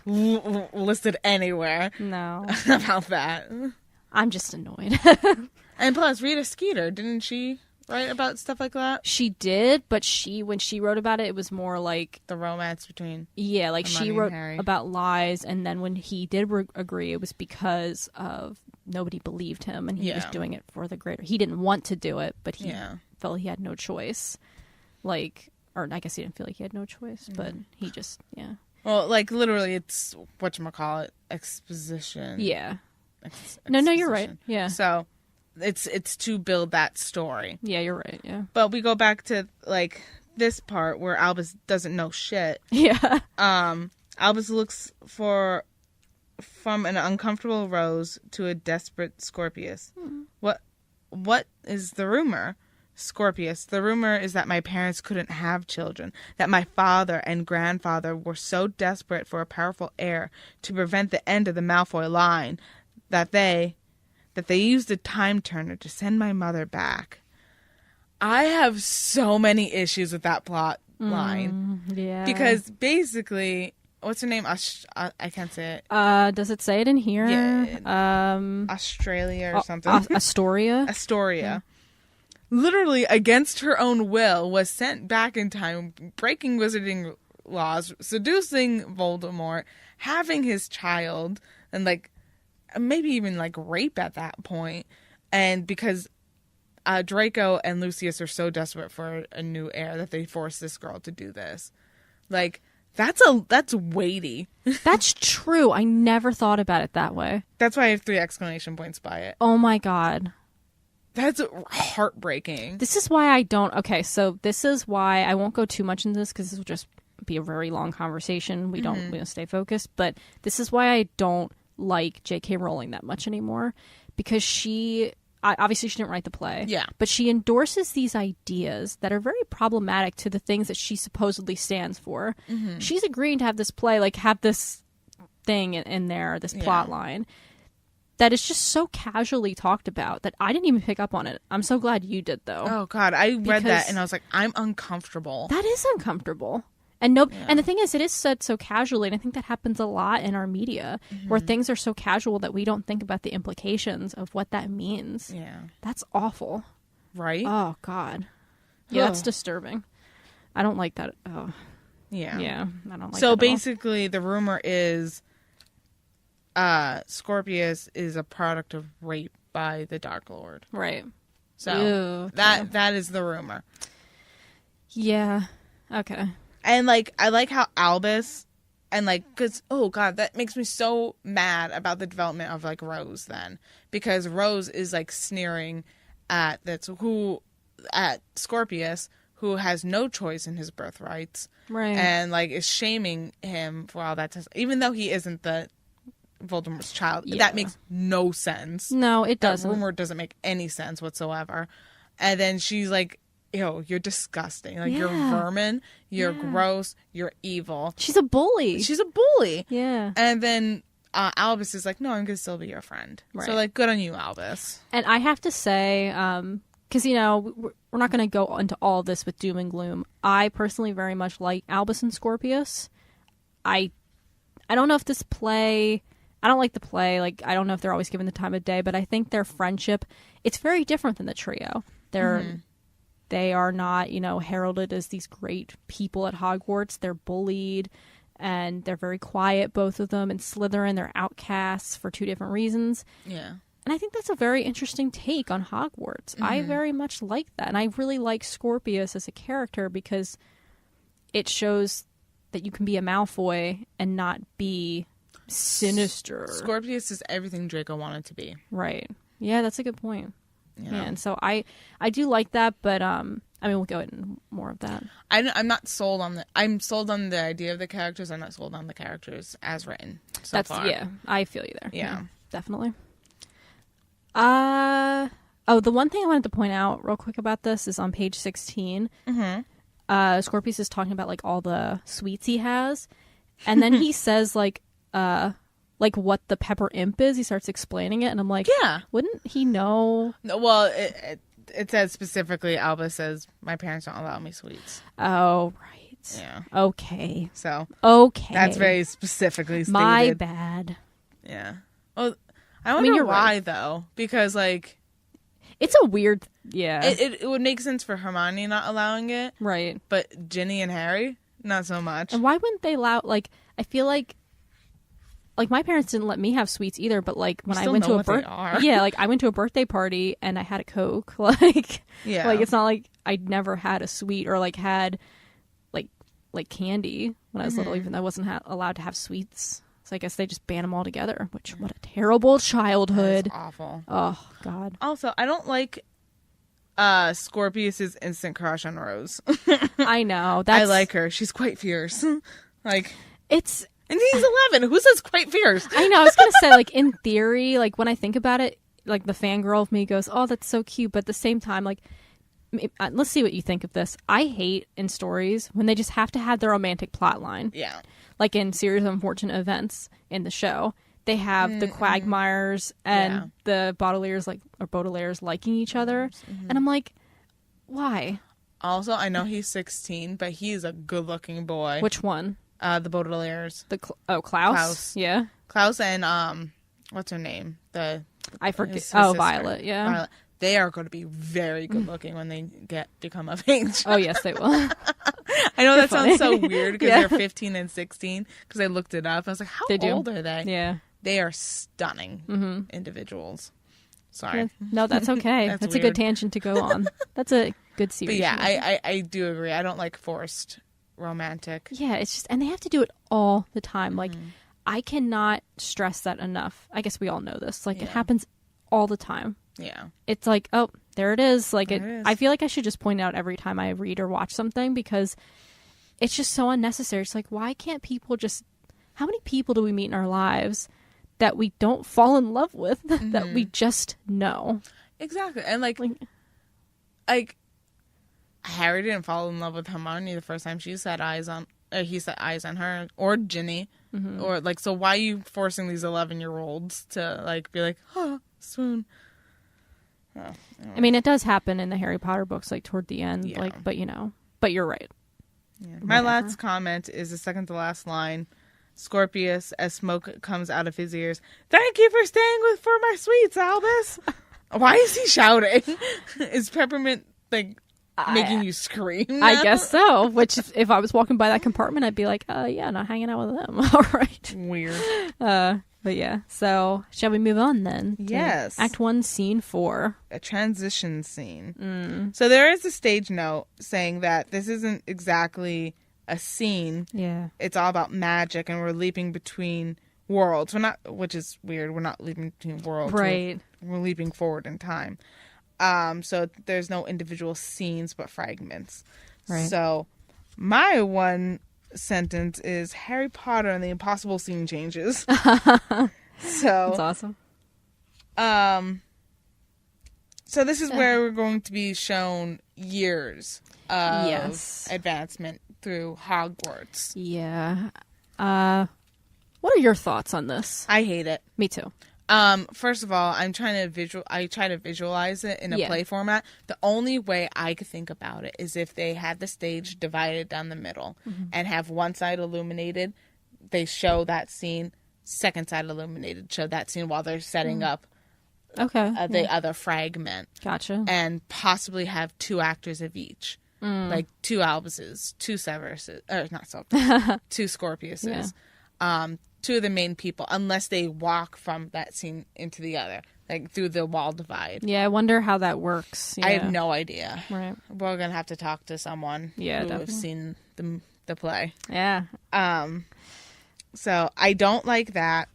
Speaker 2: listed anywhere.
Speaker 1: No
Speaker 2: about that.
Speaker 1: I'm just annoyed.
Speaker 2: And plus, Rita Skeeter, didn't she? Right, about stuff like that?
Speaker 1: She did, but when she wrote about it, it was more
Speaker 2: the romance between
Speaker 1: she wrote about lies, and then when he did agree, it was because of nobody believed him, and he was doing it for the greater... He didn't want to do it, but he felt he had no choice. or I guess he didn't feel like he had no choice, but he just, yeah.
Speaker 2: Well, like, literally, it's whatchamacallit, exposition.
Speaker 1: Yeah. No, you're right. Yeah.
Speaker 2: So, it's to build that story.
Speaker 1: Yeah, you're right, yeah.
Speaker 2: But we go back to, like, this part where Albus doesn't know shit.
Speaker 1: Yeah.
Speaker 2: Albus looks from an uncomfortable Rose to a desperate Scorpius. What is the rumor? Scorpius, the rumor is that my parents couldn't have children, that my father and grandfather were so desperate for a powerful heir to prevent the end of the Malfoy line that they used a time turner to send my mother back. I have so many issues with that plot line.
Speaker 1: Yeah.
Speaker 2: Because basically, what's her name? I can't say it.
Speaker 1: Does it say it in here?
Speaker 2: Yeah. Australia or something.
Speaker 1: Astoria?
Speaker 2: Astoria. Literally, against her own will, was sent back in time, breaking wizarding laws, seducing Voldemort, having his child, and, like, maybe even, like, rape at that point. And because Draco and Lucius are so desperate for a new heir that they force this girl to do this. Like, that's weighty.
Speaker 1: That's true. I never thought about it that way.
Speaker 2: That's why I have 3 exclamation points by it.
Speaker 1: Oh my god.
Speaker 2: That's heartbreaking.
Speaker 1: This is why I don't... Okay, so this is why I won't go too much into this because this will just be a very long conversation. We don't stay focused. But this is why I don't like J.K. Rowling that much anymore. Because obviously she didn't write the play.
Speaker 2: Yeah.
Speaker 1: But she endorses these ideas that are very problematic to the things that she supposedly stands for. Mm-hmm. She's agreeing to have this play, like have this thing in there, this plot line. That is just so casually talked about that I didn't even pick up on it. I'm so glad you did, though.
Speaker 2: Oh, God. I read that and I was like, I'm uncomfortable.
Speaker 1: That is uncomfortable. And and the thing is, it is said so casually, and I think that happens a lot in our media, where things are so casual that we don't think about the implications of what that means.
Speaker 2: Yeah.
Speaker 1: That's awful.
Speaker 2: Right?
Speaker 1: Oh, God. Yeah, that's disturbing. I don't like that. Oh.
Speaker 2: Yeah.
Speaker 1: Yeah, I don't like
Speaker 2: so
Speaker 1: that
Speaker 2: basically, the rumor is Scorpius is a product of rape by the Dark Lord.
Speaker 1: Right.
Speaker 2: So
Speaker 1: Ew,
Speaker 2: that is the rumor.
Speaker 1: Yeah. Okay.
Speaker 2: And, like, I like how Albus, and, like, because, oh, God, that makes me so mad about the development of, like, Rose then. Because Rose is, like, sneering at Scorpius, who has no choice in his birthrights.
Speaker 1: Right.
Speaker 2: And, like, is shaming him for all that. Even though he isn't the Voldemort's child. Yeah. That makes no sense.
Speaker 1: No, it doesn't.
Speaker 2: That rumor doesn't make any sense whatsoever. And then she's like, ew, you're disgusting. Like, you're vermin. You're gross. You're evil.
Speaker 1: She's a bully. Yeah.
Speaker 2: And then Albus is like, no, I'm going to still be your friend. Right. So, like, good on you, Albus.
Speaker 1: And I have to say, because, you know, we're not going to go into all this with doom and gloom. I personally very much like Albus and Scorpius. I don't know if this play... I don't like the play. Like, I don't know if they're always given the time of day, but I think their friendship, it's very different than the trio. They are not, you know, heralded as these great people at Hogwarts. They're bullied, and they're very quiet, both of them. And Slytherin, they're outcasts for 2 different reasons.
Speaker 2: Yeah.
Speaker 1: And I think that's a very interesting take on Hogwarts. I very much like that. And I really like Scorpius as a character because it shows that you can be a Malfoy and not be... sinister.
Speaker 2: Scorpius is everything Draco wanted to be.
Speaker 1: Right. Yeah, that's a good point. Yeah. And so I do like that, but I mean, we'll go into more of that.
Speaker 2: I'm not sold on I'm sold on the idea of the characters. I'm not sold on the characters as written so far.
Speaker 1: Yeah, I feel you there.
Speaker 2: Yeah.
Speaker 1: Definitely. The one thing I wanted to point out real quick about this is on page 16. Scorpius is talking about, like, all the sweets he has, and then he says, like what the Pepper Imp is. He starts explaining it, and I'm like,
Speaker 2: yeah,
Speaker 1: wouldn't he know?
Speaker 2: No, well, it says specifically, Albus says, my parents don't allow me sweets.
Speaker 1: Oh, right.
Speaker 2: Yeah.
Speaker 1: Okay.
Speaker 2: So.
Speaker 1: Okay.
Speaker 2: That's very specifically stated.
Speaker 1: My bad.
Speaker 2: Yeah. Well, I wonder
Speaker 1: you're
Speaker 2: why,
Speaker 1: right.
Speaker 2: though. Because, like...
Speaker 1: It's a weird... Yeah.
Speaker 2: It would make sense for Hermione not allowing it.
Speaker 1: Right.
Speaker 2: But Ginny and Harry, not so much.
Speaker 1: And why wouldn't they allow... Like, I feel like my parents didn't let me have sweets either, but, like, when I went to I went to a birthday party and I had a Coke. Like,
Speaker 2: yeah.
Speaker 1: Like, it's not like I'd never had a sweet or, like, had like candy when I was little, even though I wasn't allowed to have sweets. So I guess they just banned them all together, which, what a terrible childhood.
Speaker 2: That's awful.
Speaker 1: Oh, God.
Speaker 2: Also, I don't like Scorpius's instant crush on Rose.
Speaker 1: I know.
Speaker 2: I like her. She's quite fierce. Like,
Speaker 1: it's...
Speaker 2: And he's 11. Who says quite fierce?
Speaker 1: I know. I was going to say, like, in theory, like, when I think about it, like, the fangirl of me goes, oh, that's so cute. But at the same time, like, let's see what you think of this. I hate in stories when they just have to have their romantic plot line.
Speaker 2: Yeah.
Speaker 1: Like in Series of Unfortunate Events in the show, they have the Quagmires and the Baudelaires liking each other. And I'm like, why?
Speaker 2: Also, I know he's 16, but he's a good-looking boy.
Speaker 1: Which one?
Speaker 2: The Baudelaires.
Speaker 1: Klaus?
Speaker 2: Klaus.
Speaker 1: Yeah.
Speaker 2: Klaus and, what's her name?
Speaker 1: I forget.
Speaker 2: His
Speaker 1: Oh,
Speaker 2: sister.
Speaker 1: Violet, yeah.
Speaker 2: Violet. They are going to be very good-looking when they become of age.
Speaker 1: Oh, yes, they will.
Speaker 2: I know that sounds so weird because
Speaker 1: Yeah.
Speaker 2: they're 15 and 16 because I looked it up. I was like, how old are they?
Speaker 1: Yeah.
Speaker 2: They are stunning individuals. Sorry.
Speaker 1: Yeah. No, that's okay. That's a good tangent to go on. That's a good series.
Speaker 2: But yeah, I do agree. I don't like forced romantic.
Speaker 1: Yeah, it's just, and they have to do it all the time. Like, I cannot stress that enough. I guess we all know this. Like, it happens all the time.
Speaker 2: Yeah.
Speaker 1: It's like, oh, there it is. Like,
Speaker 2: There it is.
Speaker 1: I feel like I should just point it out every time I read or watch something because it's just so unnecessary. It's like, why can't people just, how many people do we meet in our lives that we don't fall in love with that we just know?
Speaker 2: Exactly. And like Harry didn't fall in love with Hermione the first time he set eyes on her, or Ginny. Or like, so why are you forcing these 11-year-olds to like be like, oh, swoon? Oh,
Speaker 1: I mean, it does happen in the Harry Potter books, like toward the end,
Speaker 2: Yeah.
Speaker 1: like, but you're right.
Speaker 2: Yeah. My last comment is the second to last line. Scorpius, as smoke comes out of his ears. Thank you for staying for my sweets, Albus. Why is he shouting? Is Peppermint like making you scream?
Speaker 1: I guess so. Which, if I was walking by that compartment, I'd be like, yeah, not hanging out with them. All right.
Speaker 2: Weird.
Speaker 1: But yeah. So, shall we move on then? to
Speaker 2: Yes.
Speaker 1: Act 1, Scene 4.
Speaker 2: A transition scene. So there is a stage note saying that this isn't exactly a scene.
Speaker 1: Yeah.
Speaker 2: It's all about magic, and we're leaping between worlds. We're not, which is weird. We're not leaping between worlds.
Speaker 1: Right.
Speaker 2: We're leaping forward in time. So there's no individual scenes, but fragments.
Speaker 1: Right.
Speaker 2: So my one sentence is Harry Potter and the impossible scene changes. So
Speaker 1: That's awesome.
Speaker 2: So this is where we're going to be shown years of advancement through Hogwarts.
Speaker 1: Yeah. What are your thoughts on this?
Speaker 2: I hate it.
Speaker 1: Me too.
Speaker 2: First of all, I try to visualize it in a play format. The only way I could think about it is if they had the stage divided down the middle and have one side illuminated. They show that scene, second side illuminated, show that scene while they're setting up the other fragment.
Speaker 1: Gotcha.
Speaker 2: And possibly have two actors of each. Like two Albuses, two Severuses, or not Severus, two Scorpiuses. Two of the main people, unless they walk from that scene into the other, like through the wall divide.
Speaker 1: Yeah, I wonder how that works. Yeah.
Speaker 2: I have no idea.
Speaker 1: Right.
Speaker 2: We're gonna have to talk to someone who has seen the play.
Speaker 1: Yeah.
Speaker 2: So I don't like that.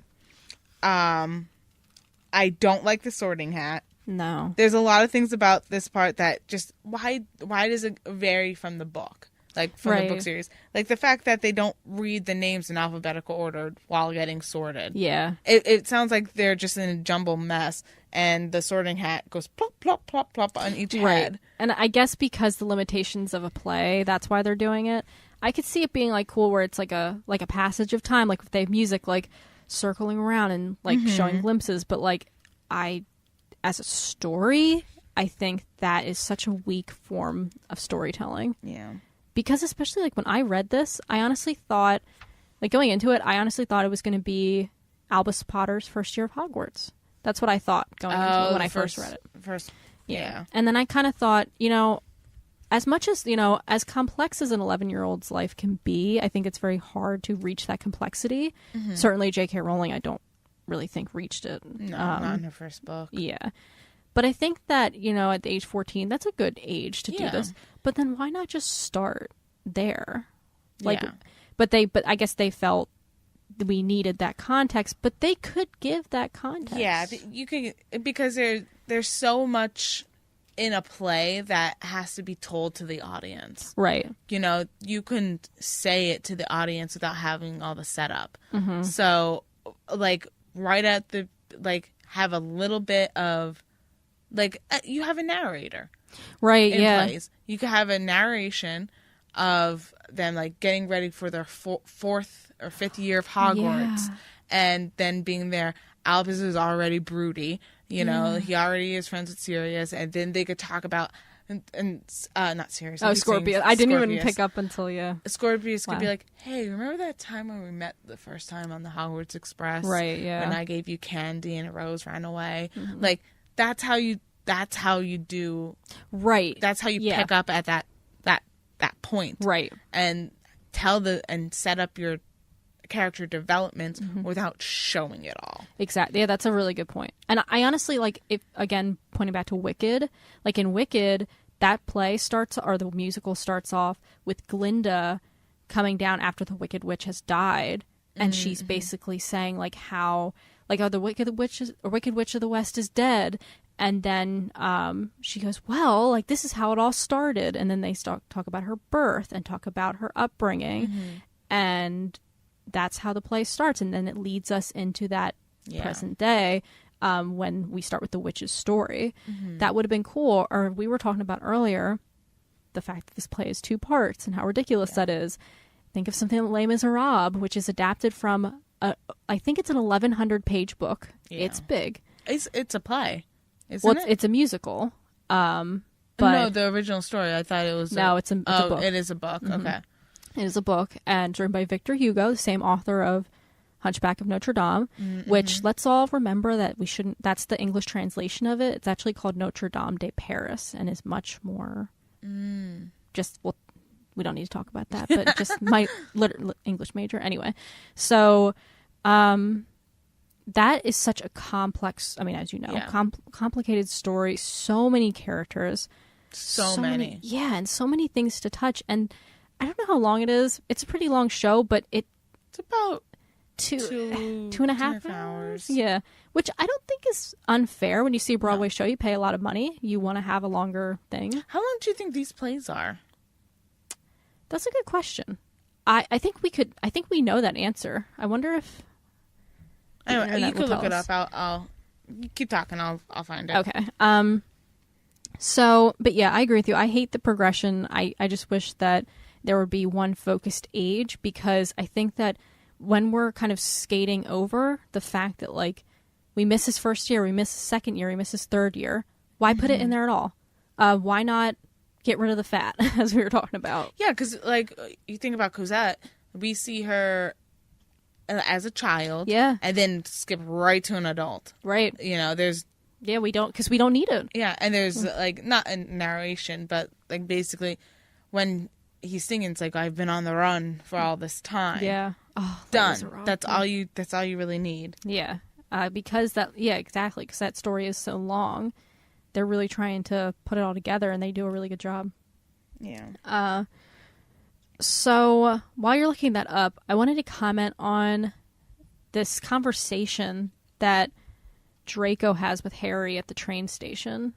Speaker 2: I don't like the Sorting Hat.
Speaker 1: No.
Speaker 2: There's a lot of things about this part that just why does it vary from the book? Like, from the book series. Like, the fact that they don't read the names in alphabetical order while getting sorted.
Speaker 1: Yeah.
Speaker 2: It sounds like they're just in a jumble mess, and the Sorting Hat goes plop, plop, plop, plop on each head.
Speaker 1: And I guess because the limitations of a play, that's why they're doing it. I could see it being, like, cool where it's like a passage of time, like if they have music, like, circling around and, like, showing glimpses. But, like, as a story, I think that is such a weak form of storytelling.
Speaker 2: Yeah.
Speaker 1: Because especially, like, when I read this, I honestly thought, like, going into it, I honestly thought it was going to be Albus Potter's first year of Hogwarts. That's what I thought going into it when I first read it.
Speaker 2: Yeah.
Speaker 1: And then I kind of thought, as much as, as complex as an 11-year-old's life can be, I think it's very hard to reach that complexity. Certainly J.K. Rowling, I don't really think reached it.
Speaker 2: No, not in her first book.
Speaker 1: Yeah. But I think that, at the age 14, that's a good age to do this. But then why not just start there? Like,
Speaker 2: yeah.
Speaker 1: but I guess they felt we needed that context, but they could give that context.
Speaker 2: Yeah, you could, because there's so much in a play that has to be told to the audience.
Speaker 1: Right.
Speaker 2: You know, you couldn't say it to the audience without having all the setup.
Speaker 1: Mm-hmm.
Speaker 2: So, like, right at the, like, have a little bit of, like, you have a narrator.
Speaker 1: Right,
Speaker 2: in
Speaker 1: yeah.
Speaker 2: plays. You could have a narration of them, like, getting ready for their fourth or fifth year of Hogwarts.
Speaker 1: Yeah.
Speaker 2: And then being there, Albus is already broody. You know, he already is friends with Sirius. And then they could talk about, not Sirius.
Speaker 1: Oh, Scorpius. I didn't even pick up until,
Speaker 2: Scorpius could be like, hey, remember that time when we met the first time on the Hogwarts Express?
Speaker 1: Right, yeah.
Speaker 2: When I gave you candy and a rose ran away? Mm-hmm. Like, that's how you do.
Speaker 1: Right.
Speaker 2: That's how you pick up at that point.
Speaker 1: Right.
Speaker 2: And and set up your character development without showing it all.
Speaker 1: Exactly. Yeah, that's a really good point. And I honestly, like, if again pointing back to Wicked, like in Wicked, that play the musical starts off with Glinda coming down after the Wicked Witch has died, and she's basically saying like how, like, oh, the Wicked Witch of the West is dead. And then she goes, well, like, this is how it all started. And then they talk about her birth and talk about her upbringing. And that's how the play starts. And then it leads us into that present day when we start with the witch's story. That would have been cool. Or we were talking about earlier the fact that this play is 2 parts and how ridiculous that is. Think of something like Les Miserables, which is adapted from, I think it's an 1,100-page book. Yeah. It's big.
Speaker 2: It's a play.
Speaker 1: It's a musical. But
Speaker 2: no, the original story. I thought it was.
Speaker 1: It's a book.
Speaker 2: It is a book. Okay.
Speaker 1: It is a book, and it's written by Victor Hugo, the same author of Hunchback of Notre Dame. Which, let's all remember that we shouldn't. That's the English translation of it. It's actually called Notre Dame de Paris, and is much more. We don't need to talk about that, but just my English major anyway. So, that is such a complex, I mean, as you know, complicated story, so many characters.
Speaker 2: So many.
Speaker 1: Yeah, and so many things to touch. And I don't know how long it is. It's a pretty long show, but it's
Speaker 2: about
Speaker 1: two and a half hours. Yeah, which I don't think is unfair. When you see a Broadway show, you pay a lot of money. You want to have a longer thing.
Speaker 2: How long do you think these plays are?
Speaker 1: That's a good question. I think we know that answer. I wonder if...
Speaker 2: Anyway, you can look it up. I'll keep talking. I'll find it.
Speaker 1: Okay. So, but yeah, I agree with you. I hate the progression. I just wish that there would be one focused age, because I think that when we're kind of skating over the fact that, like, we miss his first year, we miss his second year, we miss his third year, why put it in there at all? Why not get rid of the fat, as we were talking about?
Speaker 2: Yeah, because, like, you think about Cosette, we see her as a child, and then skip right to an adult,
Speaker 1: right?
Speaker 2: You know, there's
Speaker 1: we don't, because we don't need it.
Speaker 2: Yeah, and there's like not a narration, but like basically when he's singing, it's like, I've been on the run for all this time.
Speaker 1: Yeah,
Speaker 2: done. That's all you really need.
Speaker 1: Yeah, because exactly, because that story is so long. They're really trying to put it all together, and they do a really good job.
Speaker 2: Yeah.
Speaker 1: So while you're looking that up, I wanted to comment on this conversation that Draco has with Harry at the train station.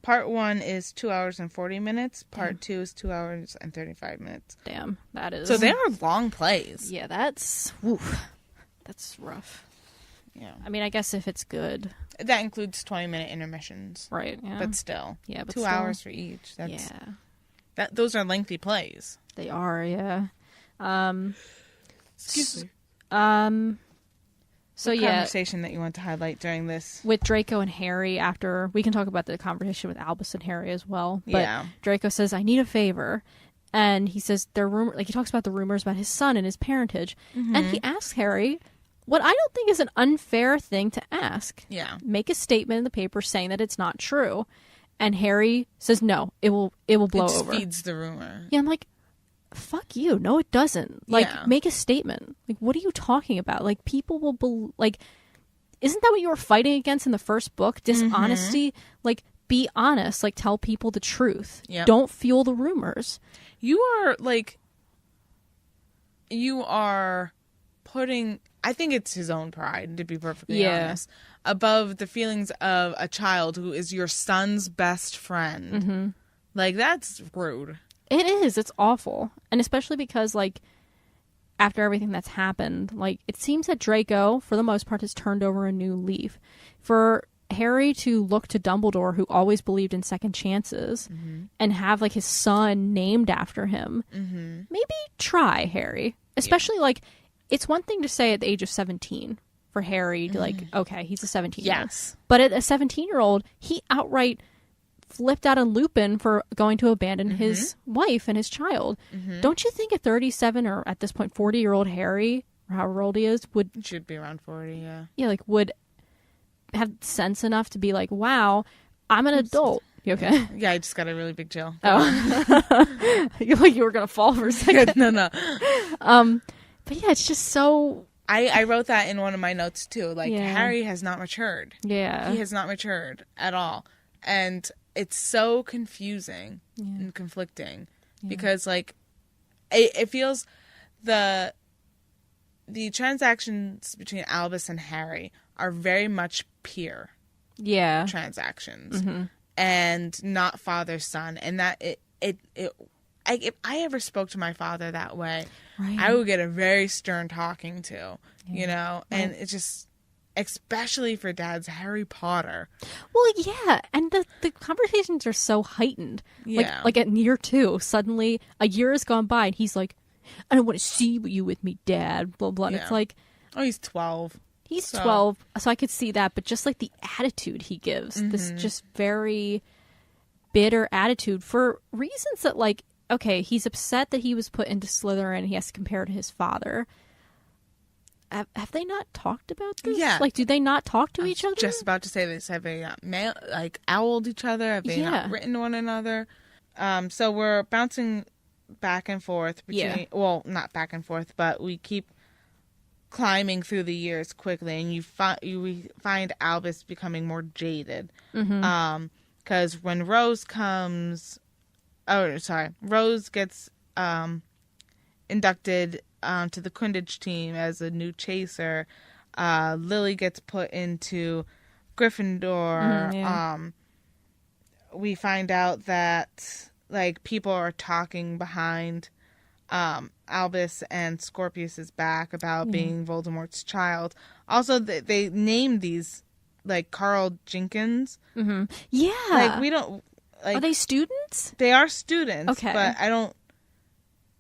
Speaker 2: Part 1 is 2 hours and 40 minutes. Part 2 is 2 hours and 35 minutes.
Speaker 1: Damn, that is...
Speaker 2: So they are long plays.
Speaker 1: Yeah, that's rough.
Speaker 2: Yeah.
Speaker 1: I mean, I guess if it's good.
Speaker 2: That includes 20-minute intermissions.
Speaker 1: Right, yeah.
Speaker 2: But still.
Speaker 1: Yeah, but
Speaker 2: 2 hours for each.
Speaker 1: Yeah.
Speaker 2: Those are lengthy plays.
Speaker 1: They are, yeah.
Speaker 2: Excuse me.
Speaker 1: So
Speaker 2: the conversation that you want to highlight during this
Speaker 1: with Draco and Harry, after we can talk about the conversation with Albus and Harry as well. But Draco says, "I need a favor," and he says he talks about the rumors about his son and his parentage, and he asks Harry what I don't think is an unfair thing to ask.
Speaker 2: Yeah,
Speaker 1: make a statement in the paper saying that it's not true, and Harry says, "No, it will blow over."
Speaker 2: It feeds the rumor.
Speaker 1: Yeah, I'm like, fuck you. No, it doesn't. Like, make a statement. Like, what are you talking about? Like, people will isn't that what you were fighting against in the first book? Dishonesty? Like, be honest. Like, tell people the truth.
Speaker 2: Yep.
Speaker 1: Don't fuel the rumors.
Speaker 2: You are, like, you are putting, I think it's his own pride, to be perfectly honest, above the feelings of a child who is your son's best friend.
Speaker 1: Mm-hmm.
Speaker 2: Like, that's rude.
Speaker 1: It is. It's awful. And especially because, like, after everything that's happened, like, it seems that Draco, for the most part, has turned over a new leaf. For Harry to look to Dumbledore, who always believed in second chances, and have, like, his son named after him, maybe try, Harry. Especially, like, it's one thing to say at the age of 17 for Harry to, like, okay, he's a 17-year-old.
Speaker 2: Yes.
Speaker 1: But at a 17-year-old, he outright flipped out on Lupin for going to abandon his wife and his child. Don't you think a 37 or at this point 40-year-old Harry, or however old he is,
Speaker 2: should be around 40,
Speaker 1: yeah, like, would have sense enough to be like, wow, I'm an adult. You okay?
Speaker 2: Yeah, I just got a really big chill.
Speaker 1: Oh. You like you were gonna fall for a second.
Speaker 2: No.
Speaker 1: But yeah, it's just so.
Speaker 2: I wrote that in one of my notes too. Like, Harry has not matured.
Speaker 1: Yeah.
Speaker 2: He has not matured at all. And it's so confusing and conflicting because, like, it feels the transactions between Albus and Harry are very much peer transactions and not father-son. And that if I ever spoke to my father that way, I would get a very stern talking to, you know, and it's just, especially for Dad's Harry Potter.
Speaker 1: Well, yeah, and the conversations are so heightened.
Speaker 2: Yeah.
Speaker 1: Like at year 2, suddenly a year has gone by and he's like, I don't want to see you with me, Dad, blah, blah. And it's like...
Speaker 2: Oh, he's 12.
Speaker 1: He's 12, so I could see that, but just like the attitude he gives, this just very bitter attitude for reasons that, like, okay, he's upset that he was put into Slytherin and he has to compare to his father. Have they not talked about this?
Speaker 2: Yeah.
Speaker 1: Like, do they not talk to each other?
Speaker 2: Just about to say this. Have they not owled each other? Have they not written to one another? So we're bouncing back and forth between, well, not back and forth, but we keep climbing through the years quickly, and you find Albus becoming more jaded. Because when Rose comes, Rose gets inducted to the Quidditch team as a new chaser. Lily gets put into Gryffindor. We find out that, like, people are talking behind Albus and Scorpius's back about being Voldemort's child. Also, they named these, like, Carl Jenkins.
Speaker 1: Yeah.
Speaker 2: Like, we don't... Like,
Speaker 1: are they students?
Speaker 2: They are students.
Speaker 1: Okay.
Speaker 2: But I don't...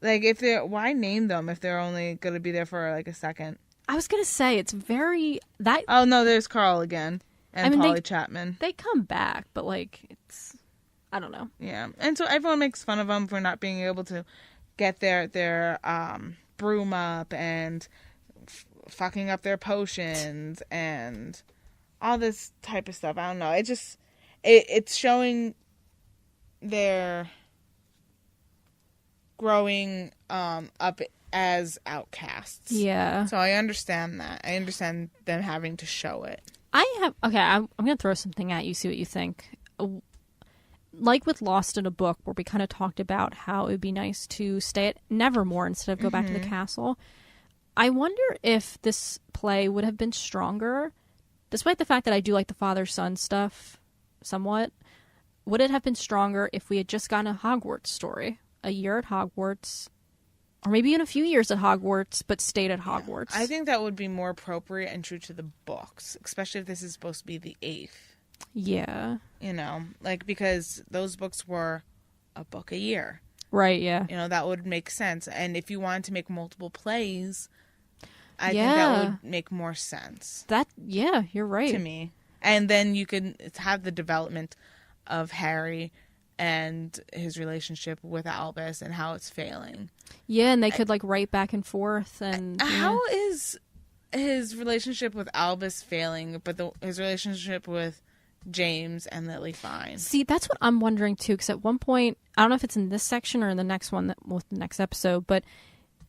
Speaker 2: Like, why name them if they're only going to be there for, like, a second?
Speaker 1: I was going to say, it's very... that.
Speaker 2: Oh, no, there's Carl again. And Polly Chapman.
Speaker 1: They come back, but, like, it's... I don't know.
Speaker 2: Yeah. And so everyone makes fun of them for not being able to get their broom up and fucking up their potions and all this type of stuff. I don't know. It just... It's showing their... growing up as outcasts.
Speaker 1: Yeah.
Speaker 2: So I understand that. I understand them having to show it.
Speaker 1: Okay, I'm going to throw something at you, see what you think. Like with Lost in a Book, where we kind of talked about how it would be nice to stay at Nevermore instead of go back to the castle. I wonder if this play would have been stronger, despite the fact that I do like the father-son stuff somewhat. Would it have been stronger if we had just gotten a Hogwarts story? A year at Hogwarts, or maybe even a few years at Hogwarts, but stayed at Hogwarts.
Speaker 2: I think that would be more appropriate and true to the books, especially if this is supposed to be the 8th.
Speaker 1: Yeah.
Speaker 2: You know, like, because those books were a book a year.
Speaker 1: Right, yeah.
Speaker 2: You know, that would make sense. And if you wanted to make multiple plays, I think that would make more sense.
Speaker 1: Yeah, you're right.
Speaker 2: To me. And then you could have the development of Harry and his relationship with Albus and how it's failing.
Speaker 1: Yeah, and they could, like, write back and forth. And
Speaker 2: how is his relationship with Albus failing, but his relationship with James and Lily fine? See,
Speaker 1: that's what I'm wondering too, because at one point, I don't know if it's in this section or in the next one, with the next episode, but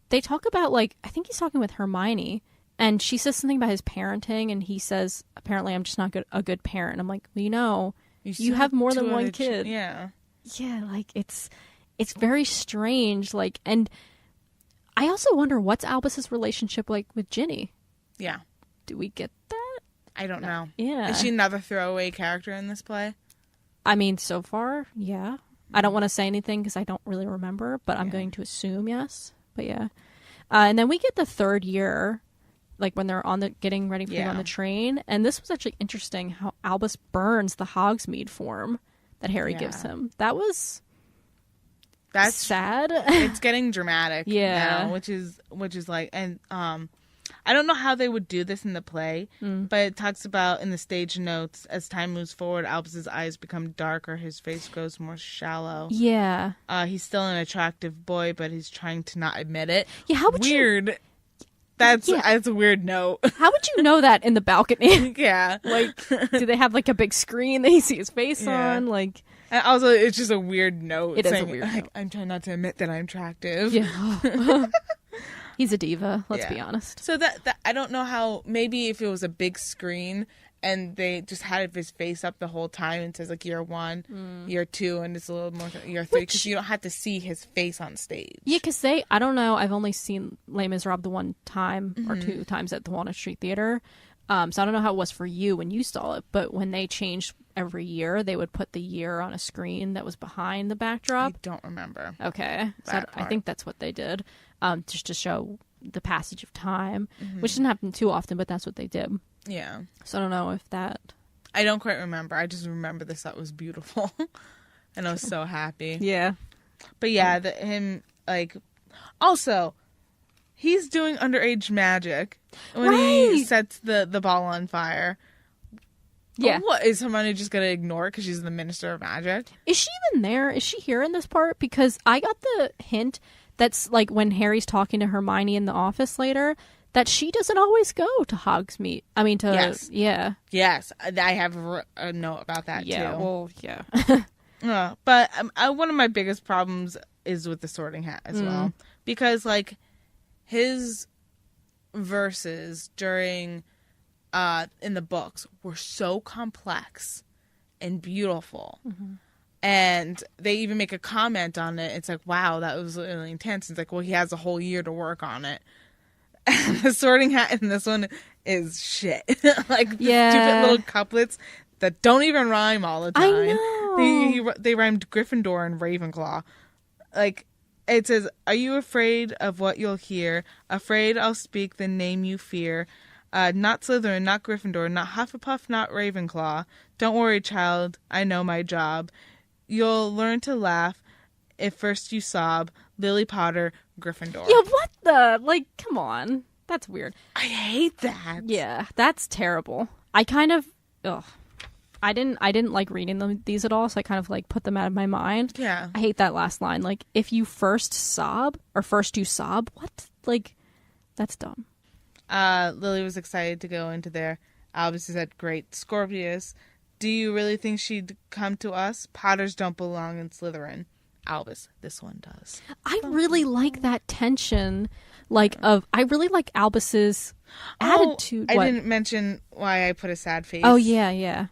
Speaker 1: they talk about, like, I think he's talking with Hermione, and she says something about his parenting, and he says, apparently I'm just not a good parent. And I'm like, well, you have more than one kid.
Speaker 2: Yeah,
Speaker 1: like, it's very strange, like, and I also wonder what's Albus's relationship like with Ginny.
Speaker 2: Yeah.
Speaker 1: Do we get that?
Speaker 2: I don't know.
Speaker 1: Yeah.
Speaker 2: Is she another throwaway character in this play?
Speaker 1: I mean, so far, yeah. I don't want to say anything because I don't really remember, but I'm going to assume yes. But yeah. And then we get the third year, like when they're getting ready to go on the train. And this was actually interesting how Albus burns the Hogsmeade form that Harry gives him. That's sad.
Speaker 2: It's getting dramatic
Speaker 1: now,
Speaker 2: which is like, and I don't know how they would do this in the play, but it talks about in the stage notes, as time moves forward, Albus's eyes become darker, his face grows more shallow.
Speaker 1: Yeah.
Speaker 2: He's still an attractive boy, but he's trying to not admit it.
Speaker 1: Yeah, how would
Speaker 2: Weird. That's a weird note.
Speaker 1: How would you know that in the balcony?
Speaker 2: Yeah.
Speaker 1: Like, do they have like a big screen that you see his face on? Like,
Speaker 2: and also, it's just a weird note.
Speaker 1: It is a weird note.
Speaker 2: I'm trying not to admit that I'm attractive.
Speaker 1: Yeah. He's a diva, let's be honest.
Speaker 2: So that I don't know how, maybe if it was a big screen and they just had his face up the whole time and says like year 1, year 2, and it's a little more year 3, because you don't have to see his face on stage.
Speaker 1: Yeah, because I don't know, I've only seen Les Miserables the one time or 2 times at the Walnut Street Theater. So I don't know how it was for you when you saw it, but when they changed every year, they would put the year on a screen that was behind the backdrop.
Speaker 2: I don't remember.
Speaker 1: Okay. So I think that's what they did, just to show the passage of time, which didn't happen too often, but that's what they did.
Speaker 2: Yeah.
Speaker 1: So I don't know if that...
Speaker 2: I don't quite remember. I just remember this. That was beautiful. And I was so happy.
Speaker 1: Yeah.
Speaker 2: But yeah, him, like... Also, he's doing underage magic when he sets the ball on fire. Yeah. What, is Hermione just going to ignore it because she's the Minister of Magic?
Speaker 1: Is she even there? Is she here in this part? Because I got the hint that's like when Harry's talking to Hermione in the office later, that she doesn't always go to Hogsmeade. I mean, to...
Speaker 2: Yes.
Speaker 1: Yeah.
Speaker 2: Yes. I have a note about that,
Speaker 1: too. Well,
Speaker 2: yeah. But one of my biggest problems is with the Sorting Hat as well. Because, like, his verses during... in the books were so complex and beautiful. And they even make a comment on it. It's like, wow, that was really intense. It's like, well, he has a whole year to work on it. And the Sorting Hat in this one is shit. Like, stupid little couplets that don't even rhyme all the time.
Speaker 1: I know.
Speaker 2: They rhymed Gryffindor and Ravenclaw. Like, it says, are you afraid of what you'll hear? Afraid I'll speak the name you fear. Not Slytherin, not Gryffindor, not Hufflepuff, not Ravenclaw. Don't worry, child. I know my job. You'll learn to laugh if first you sob. Lily Potter, Gryffindor.
Speaker 1: Yeah, what the? Like, come on. That's weird.
Speaker 2: I hate that.
Speaker 1: Yeah, that's terrible. I kind of... Ugh. I didn't like reading these at all, so I kind of like put them out of my mind.
Speaker 2: Yeah.
Speaker 1: I hate that last line. Like, if you first sob, or first you sob, what? Like, that's dumb.
Speaker 2: Lily was excited to go into there. Albus said, great. Scorpius, do you really think she'd come to us? Potters don't belong in Slytherin. Albus, this one does.
Speaker 1: I really like that tension, I really like Albus's attitude.
Speaker 2: I didn't mention why I put a sad face.
Speaker 1: Oh, yeah.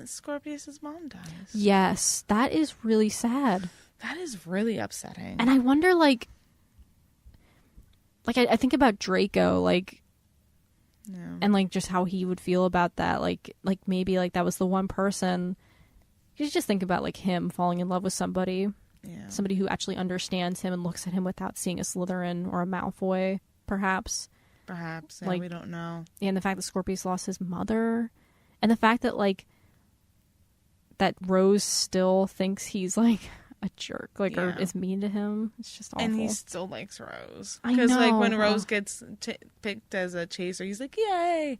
Speaker 2: Scorpius's mom dies.
Speaker 1: Yes, that is really sad.
Speaker 2: That is really upsetting.
Speaker 1: And I wonder, I think about Draco, and just how he would feel about that. Maybe that was the one person. You just think about him falling in love with somebody, somebody who actually understands him and looks at him without seeing a Slytherin or a Malfoy, perhaps.
Speaker 2: Perhaps, yeah, we don't know.
Speaker 1: And the fact that Scorpius lost his mother, and the fact that that Rose still thinks he's a jerk, or is mean to him. It's just awful.
Speaker 2: And he still likes Rose.
Speaker 1: I know.
Speaker 2: Because when Rose gets picked as a chaser, he's like, yay.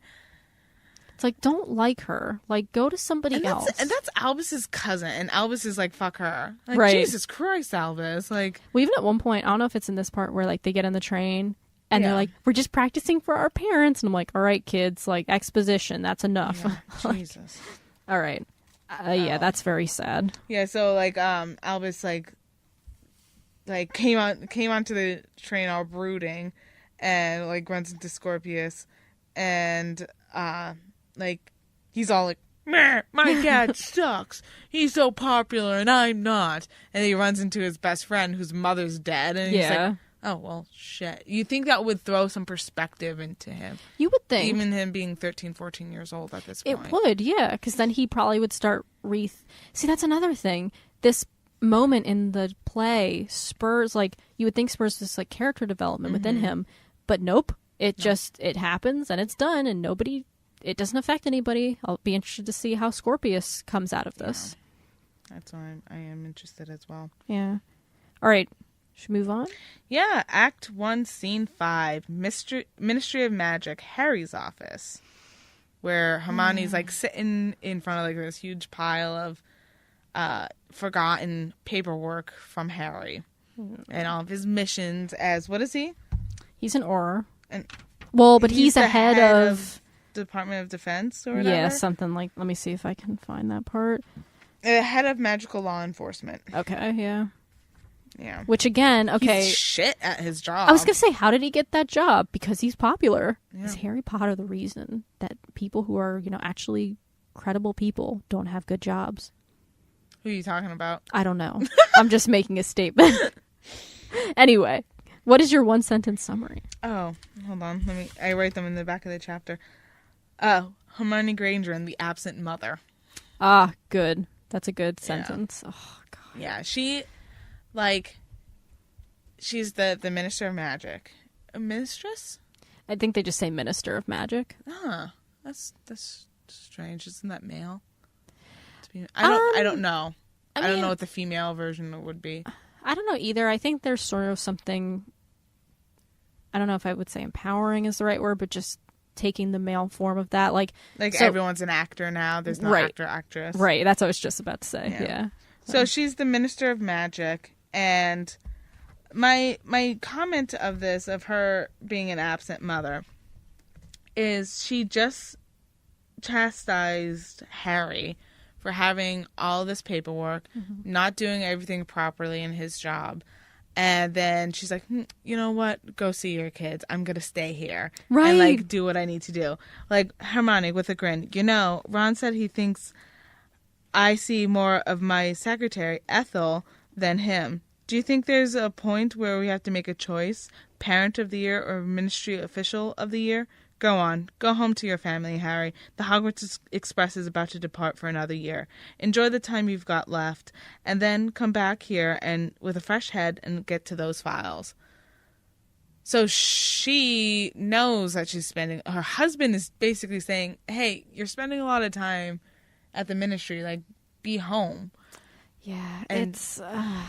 Speaker 1: It's don't like her. Go to somebody else.
Speaker 2: And that's Albus's cousin. And Albus is fuck her.
Speaker 1: Right.
Speaker 2: Jesus Christ, Albus.
Speaker 1: Well, even at one point, I don't know if it's in this part where they get on the train and they're like, we're just practicing for our parents. And I'm like, all right, kids, exposition. That's enough.
Speaker 2: Yeah, Jesus.
Speaker 1: All right. Yeah, that's very sad.
Speaker 2: Yeah, so Albus came onto the train all brooding, and runs into Scorpius, and he's all meh, my dad sucks. He's so popular and I'm not. And he runs into his best friend whose mother's dead, and he's like, Oh, well, shit. You think that would throw some perspective into him?
Speaker 1: You would think.
Speaker 2: Even him being 13, 14 years old at this point.
Speaker 1: It would, yeah, because then he probably would start See, that's another thing. This moment in the play spurs, like, you would think spurs this, like, character development within him, but nope. It happens, and it's done, and it doesn't affect anybody. I'll be interested to see how Scorpius comes out of this.
Speaker 2: Yeah. That's why I am interested as well.
Speaker 1: Yeah. All right. Should we move on?
Speaker 2: Yeah. Act 1, Scene 5. Ministry of Magic, Harry's office. Where Hermione's, like, sitting in front of, like, this huge pile of forgotten paperwork from Harry. And all of his missions as, what is he?
Speaker 1: He's an Auror.
Speaker 2: And
Speaker 1: but he's the head of
Speaker 2: Department of Defense or whatever?
Speaker 1: Yeah, something like... Let me see if I can find that part.
Speaker 2: Head of Magical Law Enforcement.
Speaker 1: Okay, yeah.
Speaker 2: Yeah.
Speaker 1: Which, again, okay...
Speaker 2: He's shit at his job.
Speaker 1: I was going to say, how did he get that job? Because he's popular.
Speaker 2: Yeah.
Speaker 1: Is Harry Potter the reason that people who are, actually credible people don't have good jobs?
Speaker 2: Who are you talking about?
Speaker 1: I don't know. I'm just making a statement. Anyway, what is your one-sentence summary?
Speaker 2: Oh, hold on. I write them in the back of the chapter. Hermione Granger and the Absent Mother.
Speaker 1: Ah, good. That's a good sentence. Yeah. Oh, God.
Speaker 2: Yeah, she's the Minister of Magic. A ministress?
Speaker 1: I think they just say Minister of Magic.
Speaker 2: Ah, that's strange. Isn't that male? I don't know. I don't know what the female version would be.
Speaker 1: I don't know either. I think there's sort of something, I don't know if I would say empowering is the right word, but just taking the male form of that.
Speaker 2: Everyone's an actor now. There's no actor, actress.
Speaker 1: Right. That's what I was just about to say. Yeah.
Speaker 2: So she's the Minister of Magic, and my comment of this, of her being an absent mother, is she just chastised Harry for having all this paperwork, not doing everything properly in his job. And then she's like, you know what? Go see your kids. I'm going to stay here.
Speaker 1: Right.
Speaker 2: And, do what I need to do. Hermione with a grin. Ron said he thinks I see more of my secretary, Ethel, than him. Do you think there's a point where we have to make a choice? Parent of the year or ministry official of the year? Go on. Go home to your family, Harry. The Hogwarts Express is about to depart for another year. Enjoy the time you've got left, and then come back here and with a fresh head and get to those files. So she knows that she's spending... Her husband is basically saying, hey, you're spending a lot of time at the ministry. Be home.
Speaker 1: Yeah,
Speaker 2: and
Speaker 1: it's...
Speaker 2: I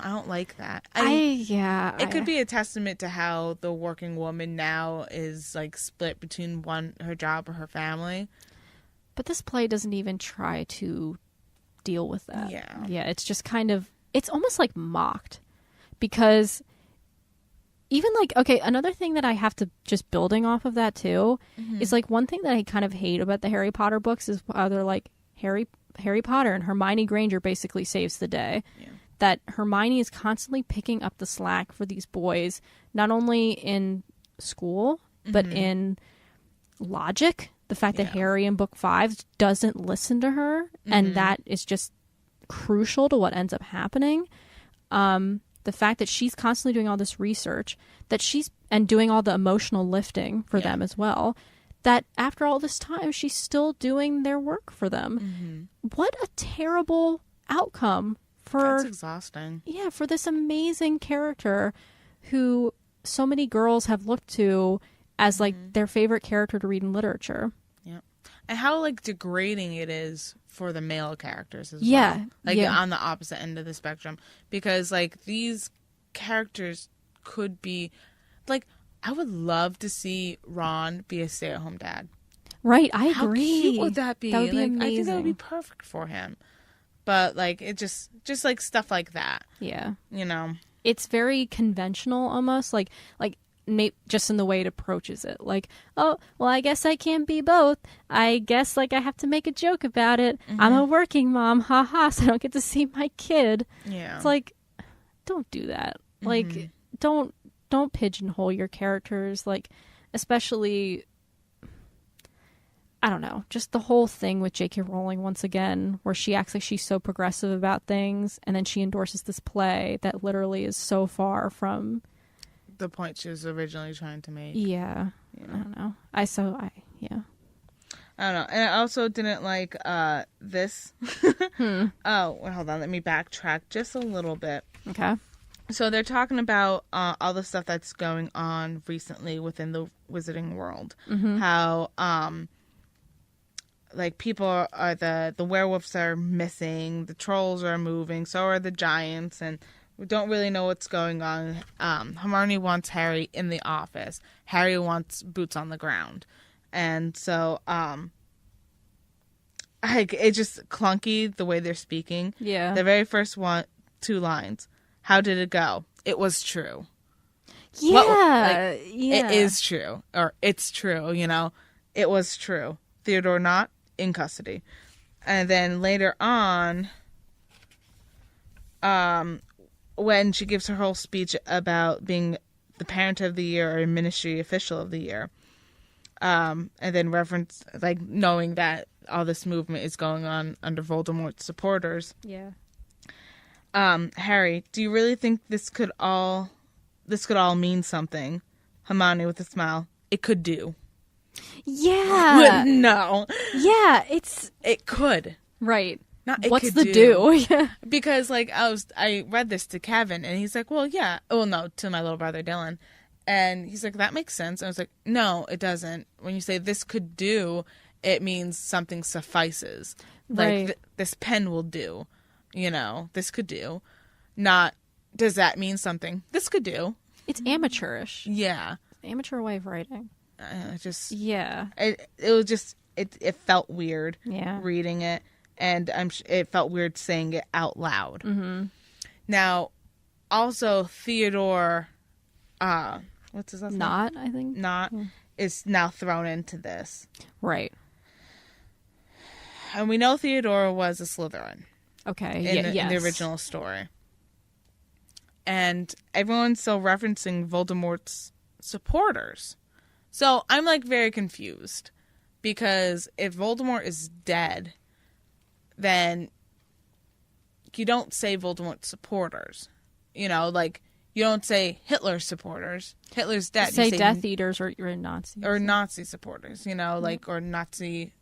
Speaker 2: don't like that.
Speaker 1: It
Speaker 2: could be a testament to how the working woman now is split between her job or her family.
Speaker 1: But this play doesn't even try to deal with that.
Speaker 2: Yeah.
Speaker 1: Yeah, it's just kind of... It's almost mocked. Because even okay, another thing that I have to... Just building off of that too, is one thing that I kind of hate about the Harry Potter books is how they're Harry Potter and Hermione Granger basically saves the day. Yeah. That Hermione is constantly picking up the slack for these boys, not only in school, but in logic. The fact that Harry in book 5 doesn't listen to her, and that is just crucial to what ends up happening. The fact that she's constantly doing all this research, and doing all the emotional lifting for them as well, that after all this time, she's still doing their work for them. What a terrible outcome.
Speaker 2: That's exhausting.
Speaker 1: Yeah, for this amazing character who so many girls have looked to as their favorite character to read in literature.
Speaker 2: Yeah. And how degrading it is for the male characters as
Speaker 1: well.
Speaker 2: On the opposite end of the spectrum. Because these characters could be I would love to see Ron be a stay-at-home dad.
Speaker 1: Right, I agree.
Speaker 2: How cute would that be?
Speaker 1: That would be amazing.
Speaker 2: I think that would be perfect for him. But it just stuff like that.
Speaker 1: Yeah.
Speaker 2: It's
Speaker 1: very conventional almost. Nate, just in the way it approaches it. Oh, well, I guess I can't be both. I guess I have to make a joke about it. I'm a working mom, haha, so I don't get to see my kid.
Speaker 2: Yeah.
Speaker 1: It's don't do that. Don't pigeonhole your characters. Especially, I don't know, just the whole thing with J.K. Rowling once again, where she acts like she's so progressive about things, and then she endorses this play that literally is so far from
Speaker 2: the point she was originally trying to make.
Speaker 1: Yeah. I don't know. I
Speaker 2: don't know. And I also didn't like this. Oh, well, hold on. Let me backtrack just a little bit.
Speaker 1: Okay.
Speaker 2: So they're talking about all the stuff that's going on recently within the wizarding world. Mm-hmm. How like people are the werewolves are missing, the trolls are moving, so are the giants, and we don't really know what's going on. Hermione wants Harry in the office. Harry wants boots on the ground. And so it's just clunky the way they're speaking.
Speaker 1: Yeah.
Speaker 2: The very first two lines. How did it go? It was true.
Speaker 1: Yeah.
Speaker 2: It is true. Or it's true, you know. It was true. Theodore not in custody. And then later on, when she gives her whole speech about being the parent of the year or ministry official of the year, and then reference, like, knowing that all this movement is going on under Voldemort's supporters.
Speaker 1: Yeah.
Speaker 2: Harry, do you really think this could all mean something? Hermione with a smile. It could do.
Speaker 1: Yeah.
Speaker 2: No.
Speaker 1: Yeah,
Speaker 2: it could.
Speaker 1: Right.
Speaker 2: Not it
Speaker 1: What's
Speaker 2: could
Speaker 1: the do? Yeah.
Speaker 2: Because like I read this to Kevin and he's like, well, yeah. Well, no, to my little brother Dylan. And he's like, that makes sense. And I was like, no, it doesn't. When you say this could do, it means something suffices.
Speaker 1: Right.
Speaker 2: Like this pen will do. You know, this could do. Not, does that mean something? This could do.
Speaker 1: It's amateurish.
Speaker 2: Yeah.
Speaker 1: Amateur way of writing.
Speaker 2: Yeah. It was just, it felt weird.
Speaker 1: Yeah.
Speaker 2: Reading it. And it felt weird saying it out loud.
Speaker 1: Mm-hmm.
Speaker 2: Now, also Theodore, what's his last name?
Speaker 1: Not, I think.
Speaker 2: Not, is now thrown into this.
Speaker 1: Right.
Speaker 2: And we know Theodore was a Slytherin.
Speaker 1: Okay.
Speaker 2: In the original story. And everyone's still referencing Voldemort's supporters. So I'm like very confused. Because if Voldemort is dead, then you don't say Voldemort's supporters. You know, like, you don't say Hitler's supporters. Hitler's dead.
Speaker 1: You say Death Eaters or Nazis.
Speaker 2: Or Nazi supporters, you know, like, or Nazi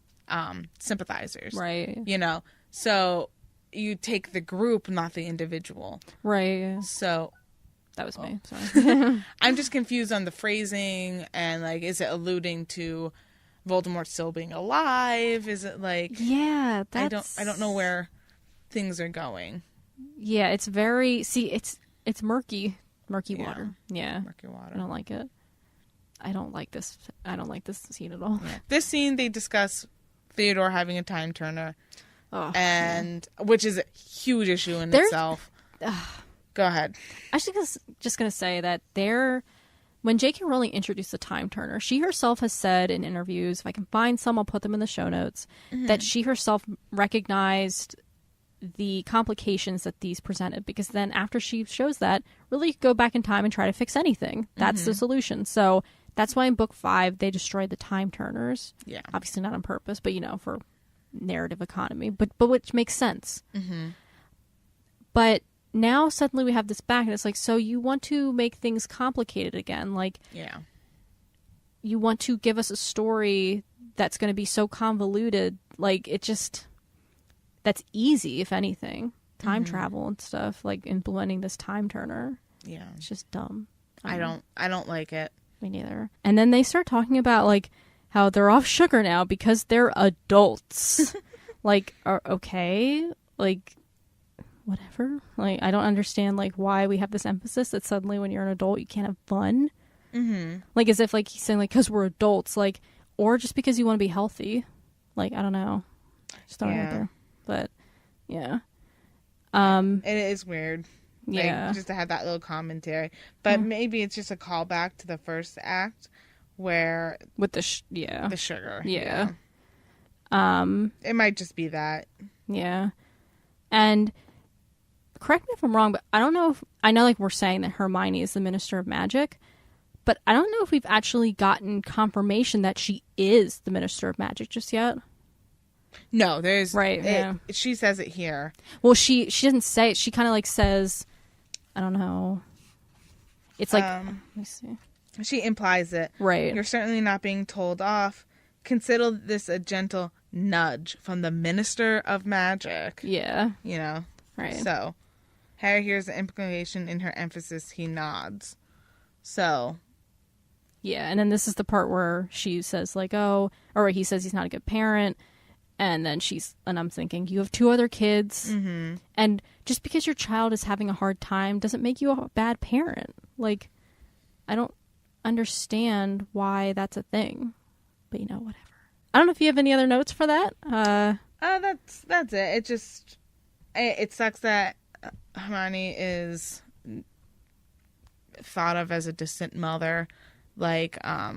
Speaker 2: sympathizers.
Speaker 1: Right.
Speaker 2: You know, so you take the group, not the individual.
Speaker 1: Right.
Speaker 2: So
Speaker 1: that was me. Sorry.
Speaker 2: I'm just confused on the phrasing and like, is it alluding to Voldemort still being alive? Is it like,
Speaker 1: yeah,
Speaker 2: I don't know where things are going.
Speaker 1: Yeah, it's very, it's murky water. Yeah.
Speaker 2: Murky water.
Speaker 1: I don't like it. I don't like this scene at all.
Speaker 2: Yeah. This scene, they discuss Theodore having a time turner.
Speaker 1: Oh,
Speaker 2: and which is a huge issue in itself. Go ahead.
Speaker 1: I was just going to say that when J.K. Rowling introduced the time turner, she herself has said in interviews, if I can find some, I'll put them in the show notes, that she herself recognized the complications that these presented, because then after she shows that, really go back in time and try to fix anything. That's the solution. So that's why in book 5 they destroyed the time turners. Yeah. Obviously not on purpose, but for narrative economy, but which makes sense. But now suddenly we have this back and it's like, so you want to make things complicated again, like, yeah, you want to give us a story that's going to be so convoluted, like, it just, that's easy, if anything, time travel and stuff, like implementing this time turner. Yeah, it's just dumb.
Speaker 2: I don't like it.
Speaker 1: Me neither. And then they start talking about like how they're off sugar now because they're adults. Like, okay, like, whatever. Like, I don't understand, like, why we have this emphasis that suddenly when you're an adult you can't have fun. Like, as if, like, he's saying, like, because we're adults, like, or just because you want to be healthy. Like, I don't know. Just right there. But, yeah.
Speaker 2: It is weird.
Speaker 1: Yeah.
Speaker 2: Like, just to have that little commentary. But maybe it's just a callback to the first act where...
Speaker 1: With the
Speaker 2: sugar.
Speaker 1: Yeah.
Speaker 2: It might just be that.
Speaker 1: Yeah. And correct me if I'm wrong, but I don't know if... I know, like, we're saying that Hermione is the Minister of Magic, but I don't know if we've actually gotten confirmation that she is the Minister of Magic just yet.
Speaker 2: No, there's...
Speaker 1: Right, yeah.
Speaker 2: She says it here.
Speaker 1: Well, she doesn't say it. She kind of, like, says... I don't know. It's like, let me see.
Speaker 2: She implies it.
Speaker 1: Right.
Speaker 2: You're certainly not being told off. Consider this a gentle nudge from the Minister of Magic.
Speaker 1: Yeah.
Speaker 2: You know?
Speaker 1: Right.
Speaker 2: So, Harry hears the implication in her emphasis. He nods. So.
Speaker 1: Yeah, and then this is the part where she says, like, oh, or he says he's not a good parent. And then I'm thinking, you have 2 other kids.
Speaker 2: Mm-hmm.
Speaker 1: And just because your child is having a hard time doesn't make you a bad parent. Like, I don't understand why that's a thing. But, whatever. I don't know if you have any other notes for that.
Speaker 2: That's it. It sucks that Hermione is thought of as a distant mother. Like, I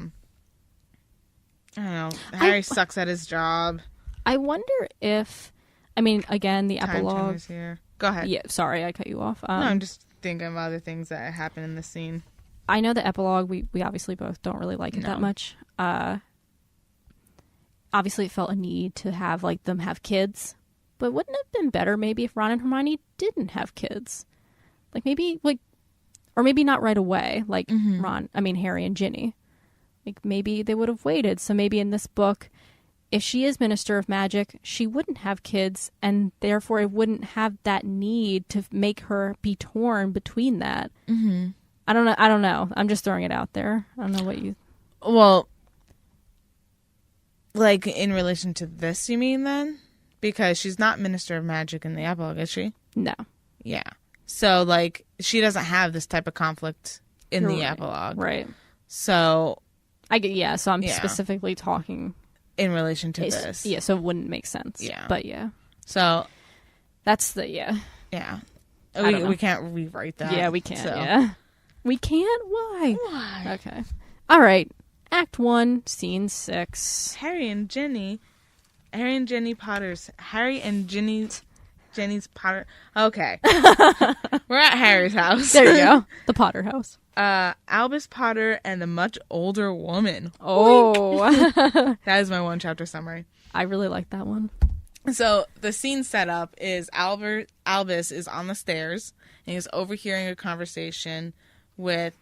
Speaker 2: don't know. Harry sucks at his job.
Speaker 1: I wonder if, again, the epilogue.
Speaker 2: Here. Go ahead.
Speaker 1: Yeah, sorry, I cut you off.
Speaker 2: No, I'm just thinking of other things that happen in the scene.
Speaker 1: I know the epilogue, we obviously both don't really like it that much. Obviously, it felt a need to have, like, them have kids. But wouldn't it have been better maybe if Ron and Hermione didn't have kids? Like, maybe, like, or maybe not right away, like Harry and Ginny. Like, maybe they would have waited. So maybe in this book, if she is Minister of Magic, she wouldn't have kids, and therefore it wouldn't have that need to make her be torn between that.
Speaker 2: Mm-hmm.
Speaker 1: I don't know. I'm just throwing it out there. I don't know what you...
Speaker 2: Well, like, in relation to this, you mean, then? Because she's not Minister of Magic in the epilogue, is she?
Speaker 1: No.
Speaker 2: Yeah. So, like, she doesn't have this type of conflict in the epilogue.
Speaker 1: Right.
Speaker 2: So...
Speaker 1: So I'm specifically talking...
Speaker 2: in relation to this.
Speaker 1: Yeah, so it wouldn't make sense.
Speaker 2: Yeah.
Speaker 1: But yeah.
Speaker 2: So...
Speaker 1: that's the... Yeah.
Speaker 2: Yeah.
Speaker 1: We
Speaker 2: can't rewrite that.
Speaker 1: Yeah, we can't.
Speaker 2: So.
Speaker 1: Yeah. We can't? Why?
Speaker 2: Why?
Speaker 1: Okay. All right. Act 1, Scene 6.
Speaker 2: Harry and Jenny's Potter. Okay. We're at Harry's house.
Speaker 1: There you go. The Potter house.
Speaker 2: Albus Potter and the much older woman.
Speaker 1: Oh.
Speaker 2: That is my 1 chapter summary.
Speaker 1: I really like that one.
Speaker 2: So the scene setup is Albus is on the stairs and he's overhearing a conversation with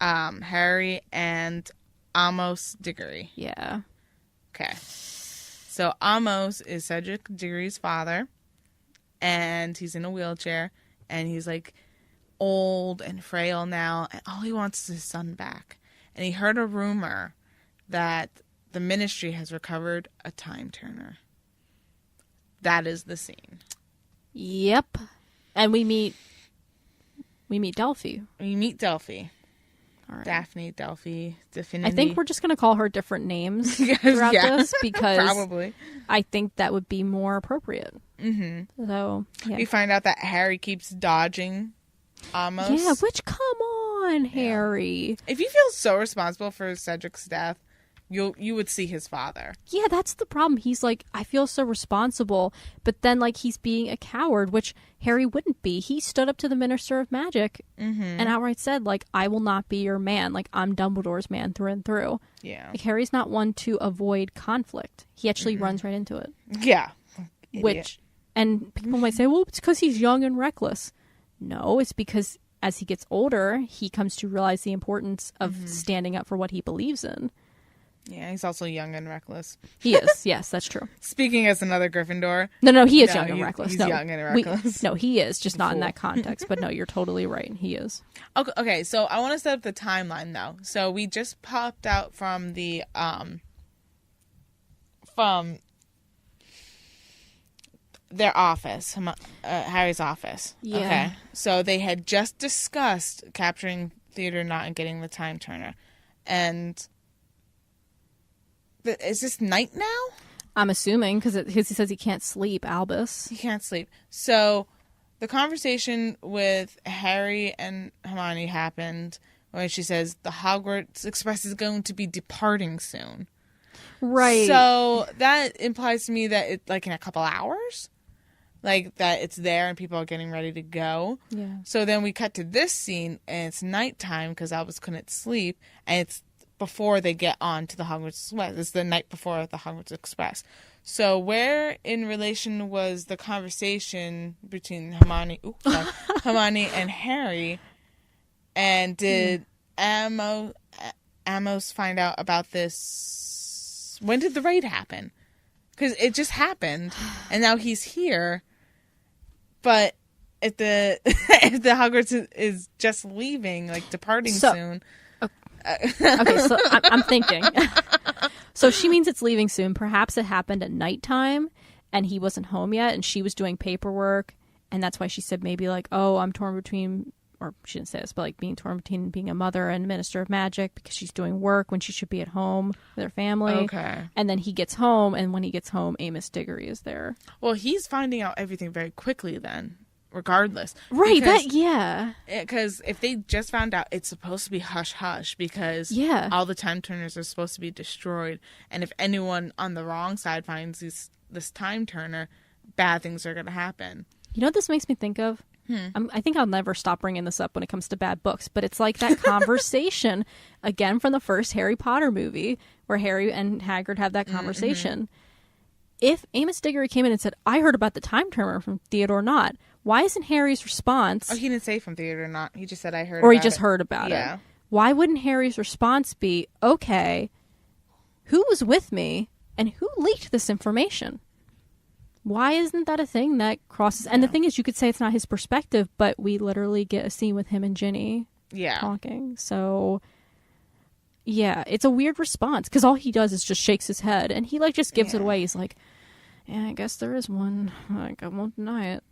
Speaker 2: Harry and Amos Diggory.
Speaker 1: Yeah.
Speaker 2: Okay. So Amos is Cedric Diggory's father, and he's in a wheelchair, and he's like old and frail now, and all he wants is his son back. And he heard a rumor that the Ministry has recovered a time turner. That is the scene.
Speaker 1: Yep. And we meet Delphi.
Speaker 2: We meet Delphi.
Speaker 1: All right.
Speaker 2: Daphne, Delphi, Definity.
Speaker 1: I think we're just going to call her different names throughout this because
Speaker 2: probably. I
Speaker 1: think that would be more appropriate.
Speaker 2: Mm-hmm.
Speaker 1: So, yeah.
Speaker 2: We find out that Harry keeps dodging Amos.
Speaker 1: Yeah, which, come on, Harry.
Speaker 2: If you feel so responsible for Cedric's death, you would see his father.
Speaker 1: Yeah, that's the problem. He's like, I feel so responsible, but then like he's being a coward, which Harry wouldn't be. He stood up to the Minister of Magic and outright said, like, I will not be your man. Like, I'm Dumbledore's man through and through.
Speaker 2: Yeah.
Speaker 1: Like, Harry's not one to avoid conflict. He actually runs right into it.
Speaker 2: Yeah.
Speaker 1: And people might say, well, it's because he's young and reckless. No, it's because as he gets older, he comes to realize the importance of standing up for what he believes in.
Speaker 2: Yeah, he's also young and reckless.
Speaker 1: He is. Yes, that's true.
Speaker 2: Speaking as another Gryffindor.
Speaker 1: No, he is young and reckless.
Speaker 2: He's young and reckless.
Speaker 1: He is, just not in that context. But no, you're totally right. He is.
Speaker 2: Okay, so I want to set up the timeline, though. So we just popped out from the, from their office, Harry's office.
Speaker 1: Yeah.
Speaker 2: Okay, so they had just discussed capturing Theodore Nott and getting the time turner. And... is this night now?
Speaker 1: I'm assuming, because he says he can't sleep, Albus.
Speaker 2: He can't sleep. So the conversation with Harry and Hermione happened when she says the Hogwarts Express is going to be departing soon.
Speaker 1: Right.
Speaker 2: So that implies to me that it's like in a couple hours. Like that it's there and people are getting ready to go.
Speaker 1: Yeah.
Speaker 2: So then we cut to this scene and it's nighttime because Albus couldn't sleep and it's before they get on to the Hogwarts Express. It's the night before the Hogwarts Express. So where in relation was the conversation between Hermione and Harry And did Amos find out about this? When did the raid happen? Because it just happened, and now he's here. But if the Hogwarts is just leaving, like departing soon.
Speaker 1: Okay, so I'm thinking. So she means it's leaving soon. Perhaps it happened at nighttime, and he wasn't home yet, and she was doing paperwork, and that's why she said maybe like, oh, I'm torn between, or she didn't say this, but like being torn between being a mother and minister of magic because she's doing work when she should be at home with her family.
Speaker 2: Okay.
Speaker 1: And then he gets home, and when he gets home, Amos Diggory is there.
Speaker 2: Well, he's finding out everything very quickly then, regardless.
Speaker 1: Right, yeah.
Speaker 2: Because if they just found out, it's supposed to be hush-hush because all the time turners are supposed to be destroyed. And if anyone on the wrong side finds this time turner, bad things are going to happen.
Speaker 1: You know what this makes me think of? I think I'll never stop bringing this up when it comes to bad books, but it's like that conversation, again, from the first Harry Potter movie, where Harry and Hagrid have that conversation. If Amos Diggory came in and said, I heard about the time turner from Theodore Nott, why isn't Harry's response...
Speaker 2: Oh, he didn't say from Theodore Nott. He just said, I heard
Speaker 1: Or
Speaker 2: about
Speaker 1: he just
Speaker 2: it.
Speaker 1: heard about
Speaker 2: Yeah.
Speaker 1: it. Why wouldn't Harry's response be, okay, who was with me and who leaked this information? Why isn't that a thing that crosses... And the thing is, you could say it's not his perspective, but we literally get a scene with him and Ginny talking. So, yeah, it's a weird response, because all he does is just shakes his head, and he, like, just gives it away. He's like, yeah, I guess there is one. Like, I won't deny it.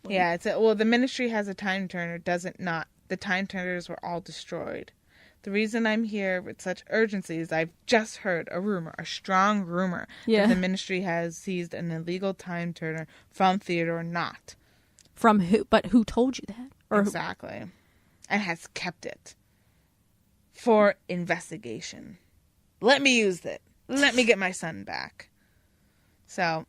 Speaker 2: Yeah, the Ministry has a time turner, doesn't not. The time turners were all destroyed. The reason I'm here with such urgency is I've just heard a strong rumor, that the Ministry has seized an illegal time turner from Theodore Nott.
Speaker 1: From who? But who told you that? Or
Speaker 2: exactly. And has kept it for investigation. Let me use it. Let me get my son back. So...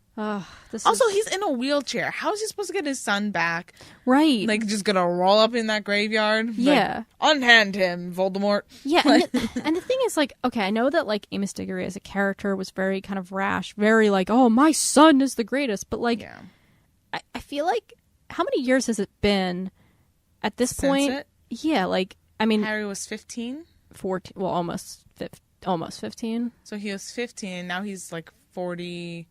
Speaker 2: he's in a wheelchair. How is he supposed to get his son back?
Speaker 1: Right.
Speaker 2: Like, just gonna roll up in that graveyard?
Speaker 1: Yeah.
Speaker 2: Like, unhand him, Voldemort.
Speaker 1: Yeah, and the thing is, like, okay, I know that, like, Amos Diggory as a character was very kind of rash, very like, oh, my son is the greatest, but, like, I feel like, how many years has it been at this point? Yeah, like, I mean...
Speaker 2: Harry was 15?
Speaker 1: 14, well, almost 15.
Speaker 2: So he was 15, now he's, like, 41?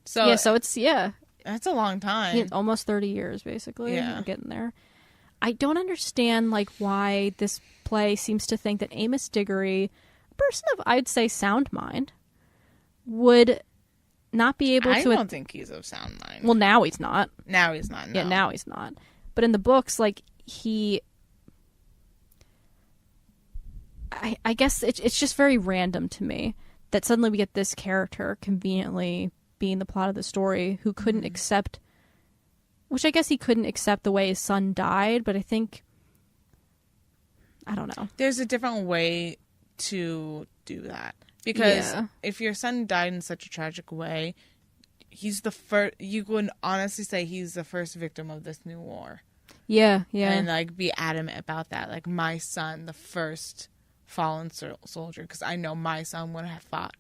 Speaker 2: So
Speaker 1: yeah, so it's,
Speaker 2: that's a long time.
Speaker 1: Almost 30 years, basically.
Speaker 2: Yeah.
Speaker 1: I'm getting there. I don't understand, like, why this play seems to think that Amos Diggory, a person of, I'd say, sound mind, would not be able to...
Speaker 2: I don't think he's of sound mind.
Speaker 1: Well, now he's not.
Speaker 2: Now he's not, no.
Speaker 1: Yeah, now he's not. But in the books, like, he... I guess it's just very random to me that suddenly we get this character conveniently being the plot of the story who couldn't accept, which I guess he couldn't accept the way his son died, but I think, I don't know.
Speaker 2: There's a different way to do that. Because if your son died in such a tragic way, he's the first, you would honestly say he's the first victim of this new war.
Speaker 1: Yeah, yeah.
Speaker 2: And, like, be adamant about that. Like, my son, the first fallen soldier, because I know my son would have fought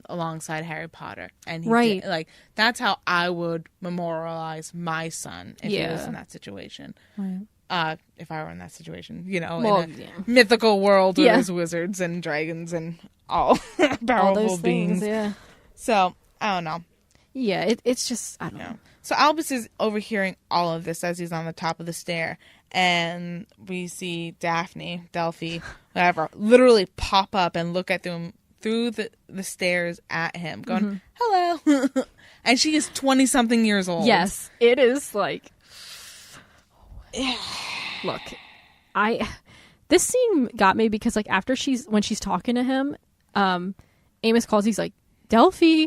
Speaker 2: alongside Harry Potter, and he did. Like, that's how I would memorialize my son if he was in that situation. Right. If I were in that situation, you know, in a mythical world where there's wizards and dragons and all powerful beings.
Speaker 1: Yeah.
Speaker 2: So I don't know.
Speaker 1: Yeah, it's just I don't know.
Speaker 2: So Albus is overhearing all of this as he's on the top of the stair. And we see Delphi, whatever, literally pop up and look at them through the stairs at him, going, hello. And she is 20-something years old.
Speaker 1: Yes, it is like... Look, this scene got me because, like, when she's talking to him, Amos calls, he's like, Delphi.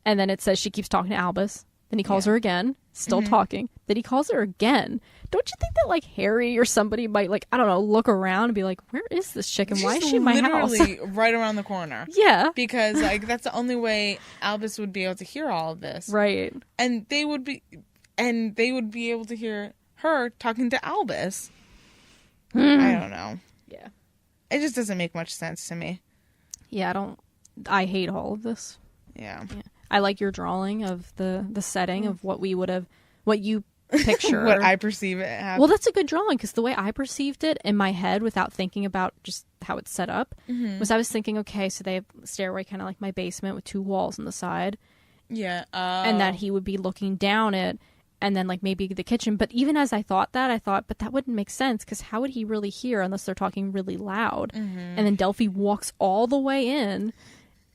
Speaker 1: And then it says she keeps talking to Albus. Then he calls her again, still talking. Then he calls her again. Don't you think that, like, Harry or somebody might, like, I don't know, look around and be like, where is this chick and why is she in my house?
Speaker 2: Literally right around the corner.
Speaker 1: Yeah.
Speaker 2: Because, like, that's the only way Albus would be able to hear all of this.
Speaker 1: Right.
Speaker 2: And they would be able to hear her talking to Albus. I don't know.
Speaker 1: Yeah.
Speaker 2: It just doesn't make much sense to me.
Speaker 1: Yeah, I hate all of this.
Speaker 2: Yeah.
Speaker 1: I like your drawing of the setting of what you picture.
Speaker 2: What I perceive it happening.
Speaker 1: Well, that's a good drawing, because the way I perceived it in my head without thinking about just how it's set up was I was thinking, okay, so they have a stairway kind of like my basement with 2 walls on the side.
Speaker 2: Yeah.
Speaker 1: And that he would be looking down it, and then like maybe the kitchen. But even as I thought, but that wouldn't make sense, because how would he really hear unless they're talking really loud? And then Delphi walks all the way in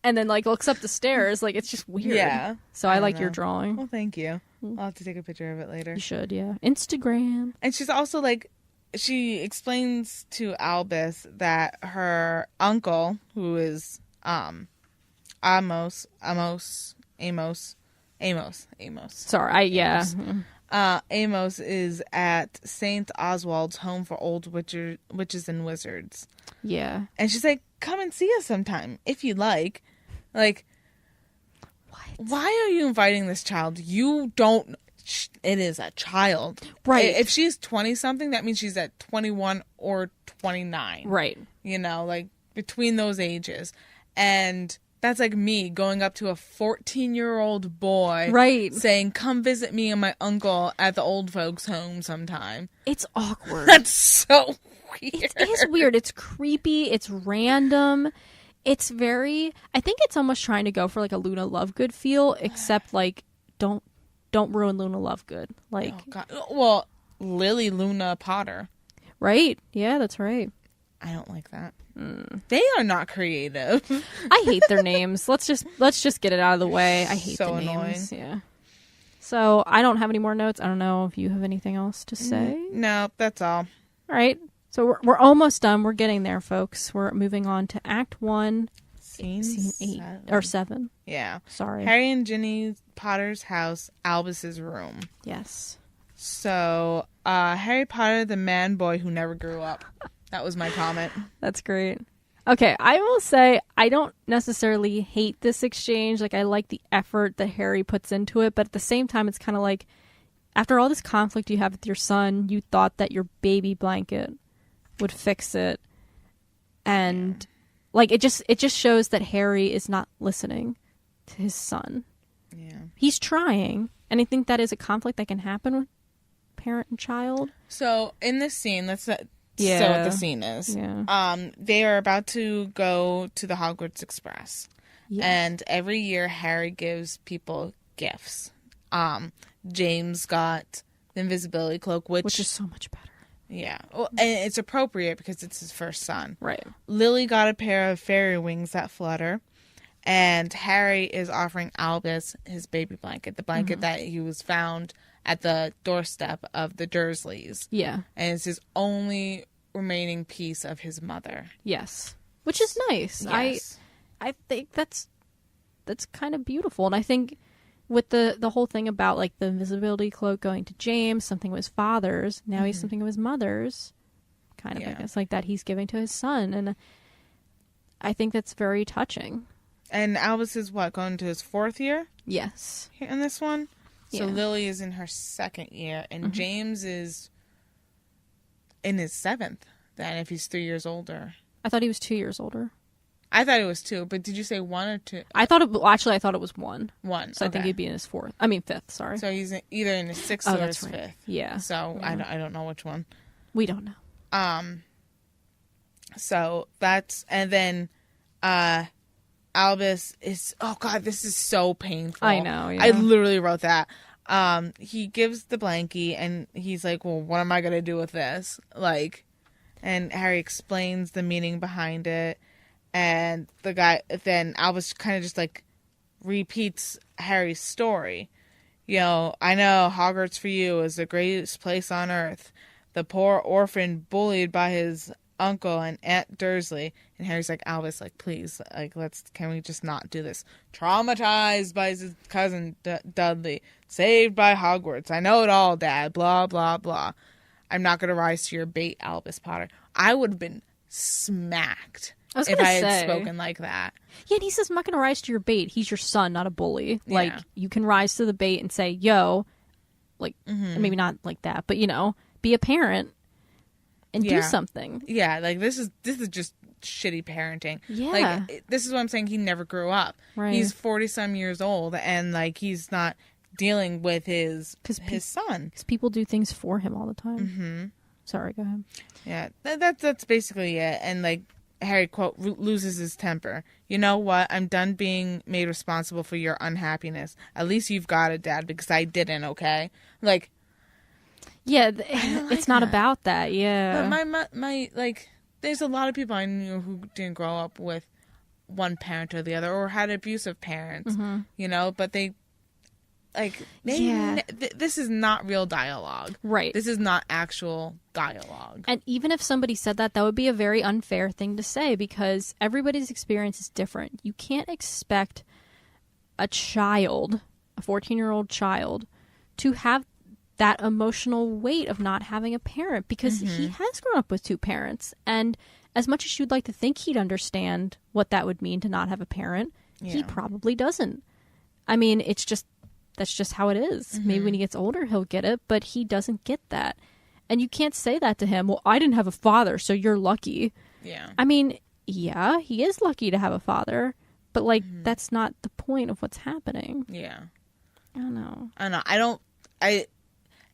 Speaker 1: and then like looks up the stairs. Like, it's just weird.
Speaker 2: Yeah.
Speaker 1: So I like your drawing.
Speaker 2: Well, thank you. I'll have to take a picture of it later.
Speaker 1: You should, yeah. Instagram.
Speaker 2: And she's also like, she explains to Albus that her uncle, who is Amos.
Speaker 1: Sorry,
Speaker 2: Amos is at St. Oswald's home for old witches and wizards.
Speaker 1: Yeah.
Speaker 2: And she's like, come and see us sometime, if you'd like. Like,
Speaker 1: what?
Speaker 2: Why are you inviting this child? You don't... It is a child.
Speaker 1: Right.
Speaker 2: If she's 20-something, that means she's at 21 or 29.
Speaker 1: Right.
Speaker 2: You know, like, between those ages. And... that's like me going up to a 14-year-old boy,
Speaker 1: right,
Speaker 2: saying, come visit me and my uncle at the old folks' home sometime.
Speaker 1: It's awkward.
Speaker 2: That's so weird.
Speaker 1: It is weird. It's creepy. It's random. It's very... I think it's almost trying to go for like a Luna Lovegood feel, except like, don't ruin Luna Lovegood. Like,
Speaker 2: oh, God. Well, Lily Luna Potter.
Speaker 1: Right? Yeah, that's right.
Speaker 2: I don't like that. They are not creative.
Speaker 1: I hate their names. Let's just get it out of the way. I hate
Speaker 2: so
Speaker 1: the names.
Speaker 2: Annoying.
Speaker 1: Yeah. So I don't have any more notes. I don't know if you have anything else to say.
Speaker 2: No, that's all.
Speaker 1: All right. So we're almost done. We're getting there, folks. We're moving on to Act 1, Scene 8 or 7.
Speaker 2: Yeah.
Speaker 1: Sorry.
Speaker 2: Harry and Ginny Potter's house, Albus's room.
Speaker 1: Yes.
Speaker 2: So, Harry Potter, the man boy who never grew up. That was my comment.
Speaker 1: That's great. Okay, I will say I don't necessarily hate this exchange. Like, I like the effort that Harry puts into it, but at the same time, it's kind of like, after all this conflict you have with your son, you thought that your baby blanket would fix it. And, like, it just shows that Harry is not listening to his son.
Speaker 2: Yeah. He's
Speaker 1: trying, and I think that is a conflict that can happen with parent and child.
Speaker 2: So, in this scene, So what the scene is.
Speaker 1: Yeah.
Speaker 2: They are about to go to the Hogwarts Express.
Speaker 1: Yes.
Speaker 2: And every year Harry gives people gifts. James got the invisibility cloak, which
Speaker 1: is so much better.
Speaker 2: Yeah. Well, and it's appropriate because it's his first son.
Speaker 1: Right.
Speaker 2: Lily got a pair of fairy wings that flutter. And Harry is offering Albus his baby blanket, the blanket that he was found at the doorstep of the Dursleys.
Speaker 1: Yeah.
Speaker 2: And it's his only remaining piece of his mother.
Speaker 1: Yes. Which is nice.
Speaker 2: Yes.
Speaker 1: I think that's kind of beautiful. And I think with the whole thing about like the invisibility cloak going to James, something of his father's, now he's something of his mother's, kind of, I guess, like that he's giving to his son. And I think that's very touching. And
Speaker 2: Albus is going to his 4th year?
Speaker 1: Yes.
Speaker 2: In this one? So
Speaker 1: Yeah.
Speaker 2: Lily is in her 2nd year, and James is in his 7th, then, if he's 3 years older.
Speaker 1: I thought he was 2 years older.
Speaker 2: I thought it was 2, but did you say 1 or 2?
Speaker 1: I thought it was 1.
Speaker 2: 1.
Speaker 1: So I think he'd be in his 5th, sorry.
Speaker 2: So he's either in his 6th or his 5th.
Speaker 1: Right. Yeah.
Speaker 2: So I don't know which one.
Speaker 1: We don't know.
Speaker 2: So that's, and then Albus is, oh God, this is so painful.
Speaker 1: I know, yeah.
Speaker 2: I literally wrote that. He gives the blankie and he's like, well, what am I going to do with this? Like, and Harry explains the meaning behind it. And then Albus kind of just like repeats Harry's story. You know, I know Hogwarts for you is the greatest place on earth. The poor orphan bullied by his uncle and Aunt Dursley. And Harry's like, Albus, like, please, like, can we just not do this? Traumatized by his cousin Dudley. Saved by Hogwarts. I know it all, Dad. Blah, blah, blah. I'm not going to rise to your bait, Albus Potter. I would have been smacked if I had spoken like that.
Speaker 1: Yeah, and he says, I'm not going to rise to your bait. He's your son, not a bully. Yeah. Like, you can rise to the bait and say, yo, like, maybe not like that, but, you know, be a parent and do something.
Speaker 2: Yeah, like, this is just shitty parenting.
Speaker 1: Yeah.
Speaker 2: Like, this is what I'm saying. He never grew up.
Speaker 1: Right.
Speaker 2: He's 40-some years old, and, like, he's not dealing with his son.
Speaker 1: Because people do things for him all the time.
Speaker 2: Mm-hmm.
Speaker 1: Sorry, go ahead.
Speaker 2: Yeah, that's basically it. And like Harry, quote, loses his temper. You know what? I'm done being made responsible for your unhappiness. At least you've got it, Dad, because I didn't, okay? Like...
Speaker 1: Yeah, it's not about that, yeah.
Speaker 2: But my like, there's a lot of people I knew who didn't grow up with one parent or the other, or had abusive parents, you know, but they, like, this is not real dialogue.
Speaker 1: Right.
Speaker 2: This is not actual dialogue.
Speaker 1: And even if somebody said that would be a very unfair thing to say, because everybody's experience is different. You can't expect a 14-year-old child, to have that emotional weight of not having a parent, because he has grown up with two parents. And as much as you'd like to think he'd understand what that would mean to not have a parent, he probably doesn't. I mean, that's just how it is. Maybe when he gets older, he'll get it, but he doesn't get that. And you can't say that to him. Well, I didn't have a father, so you're lucky.
Speaker 2: Yeah.
Speaker 1: I mean, yeah, he is lucky to have a father, but like, that's not the point of what's happening.
Speaker 2: Yeah.
Speaker 1: I don't know.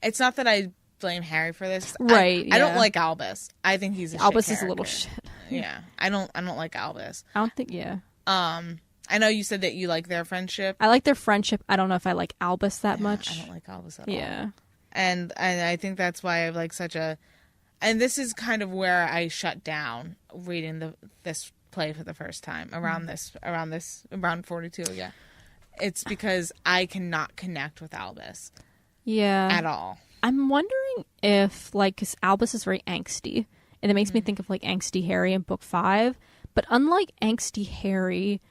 Speaker 2: It's not that I blame Harry for this.
Speaker 1: Right.
Speaker 2: I don't like Albus. I think he's
Speaker 1: Albus
Speaker 2: shit
Speaker 1: is a little shit.
Speaker 2: Yeah. I don't like Albus.
Speaker 1: I don't think, yeah.
Speaker 2: I know you said that you like their friendship.
Speaker 1: I like their friendship. I don't know if I like Albus that much.
Speaker 2: I don't like Albus at all.
Speaker 1: Yeah.
Speaker 2: And I think that's why I have like such a... And this is kind of where I shut down reading this play for the first time. Around 42, yeah. It's because I cannot connect with Albus.
Speaker 1: Yeah.
Speaker 2: At all.
Speaker 1: I'm wondering if, like, because Albus is very angsty, and it makes me think of, like, Angsty Harry in book 5. But unlike Angsty Harry,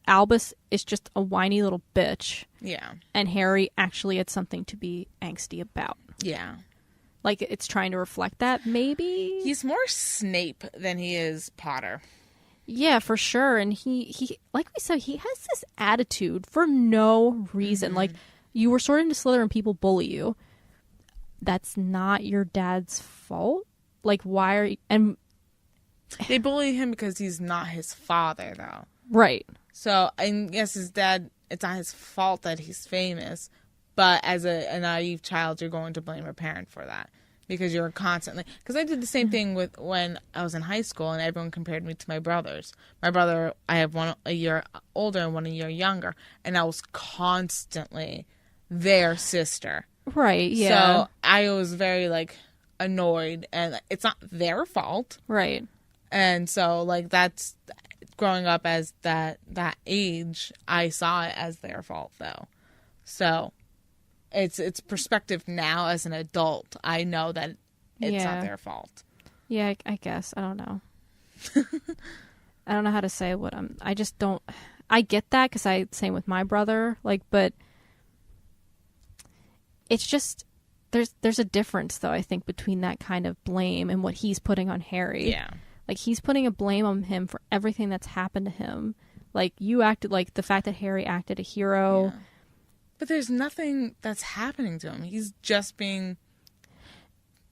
Speaker 1: Albus is just a whiny little bitch.
Speaker 2: Yeah.
Speaker 1: And Harry actually had something to be angsty about.
Speaker 2: Yeah.
Speaker 1: Like, it's trying to reflect that, maybe?
Speaker 2: He's more Snape than he is Potter.
Speaker 1: Yeah, for sure. And he like we said, he has this attitude for no reason. Like, you were sorted into Slytherin, people bully you. That's not your dad's fault. Like, why are you... And
Speaker 2: they bully him because he's not his father, though.
Speaker 1: Right.
Speaker 2: So, and yes, his dad, it's not his fault that he's famous, but as a naive child, you're going to blame your parent for that. Because you're constantly... Because I did the same thing with when I was in high school, and everyone compared me to my brothers. My brother, I have one a year older and one a year younger, and I was constantly their sister.
Speaker 1: Right, yeah.
Speaker 2: So I was very, like, annoyed, and it's not their fault.
Speaker 1: Right.
Speaker 2: And so, like, that's... Growing up as that age, I saw it as their fault, though. So... It's perspective now as an adult. I know that it's not their fault.
Speaker 1: Yeah, I guess. I don't know. I don't know how to say what I just don't... I get that because same with my brother. Like, but it's just... There's a difference, though, I think, between that kind of blame and what he's putting on Harry.
Speaker 2: Yeah.
Speaker 1: Like, he's putting a blame on him for everything that's happened to him. Like, you acted... Like, the fact that Harry acted a hero...
Speaker 2: Yeah. But there's nothing that's happening to him. He's just being...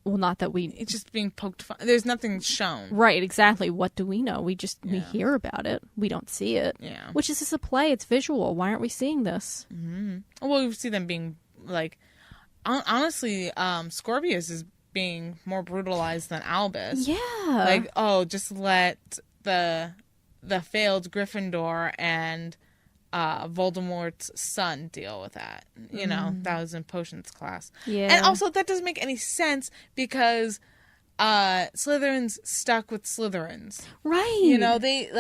Speaker 1: Well, not that we...
Speaker 2: It's just being poked fun. There's nothing shown.
Speaker 1: Right, exactly. What do we know? We hear about it. We don't see it.
Speaker 2: Yeah.
Speaker 1: Which is just a play. It's visual. Why aren't we seeing this?
Speaker 2: Mm-hmm. Well, we see them being, like... Honestly, Scorpius is being more brutalized than Albus.
Speaker 1: Yeah.
Speaker 2: Like, just let the failed Gryffindor and... Voldemort's son deal with that. You know, that was in potions class.
Speaker 1: Yeah.
Speaker 2: And also, that doesn't make any sense because Slytherins stuck with Slytherins.
Speaker 1: Right.
Speaker 2: You know, they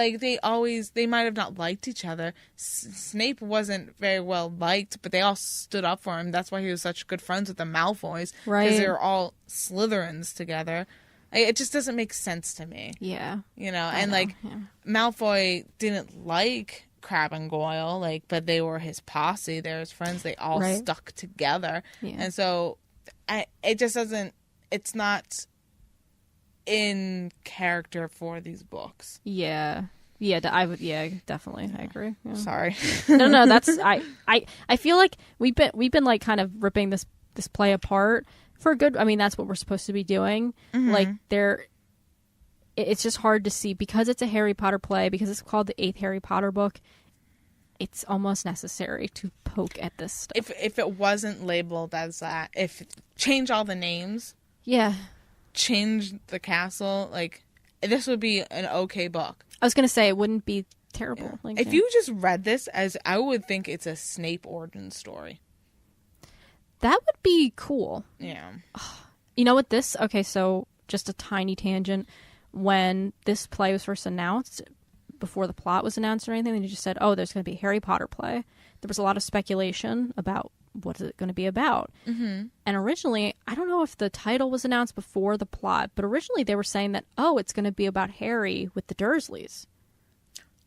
Speaker 2: might have not liked each other. Snape wasn't very well liked, but they all stood up for him. That's why he was such good friends with the Malfoys.
Speaker 1: Right.
Speaker 2: Because they were all Slytherins together. It just doesn't make sense to me.
Speaker 1: Yeah.
Speaker 2: You know, Malfoy didn't like Crabbe and Goyle, but they were his posse. They're his friends. They all stuck together. Yeah. And so it just doesn't, it's not in character for these books.
Speaker 1: Yeah. Definitely. I agree. Yeah.
Speaker 2: Sorry.
Speaker 1: No, that's, I feel like we've been like kind of ripping this play apart for good. I mean, that's what we're supposed to be doing.
Speaker 2: Mm-hmm.
Speaker 1: Like it's just hard to see because it's a Harry Potter play, because it's called the 8th Harry Potter book. It's almost necessary to poke at this stuff.
Speaker 2: If it wasn't labeled as that, if change all the names,
Speaker 1: yeah,
Speaker 2: change the castle, like this would be an okay book.
Speaker 1: I was gonna say it wouldn't be terrible.
Speaker 2: Yeah.
Speaker 1: Like,
Speaker 2: if you just read this as, I would think it's a Snape origin story.
Speaker 1: that would be cool.
Speaker 2: Yeah.
Speaker 1: You know what this? Okay, so just a tiny tangent. When this play was first announced, before the plot was announced or anything, they just said, "Oh, there's going to be a Harry Potter play." There was a lot of speculation about what is it going to be about. Mm-hmm. And originally, I don't know if the title was announced before the plot, but originally they were saying that, oh, it's going to be about Harry with the Dursleys.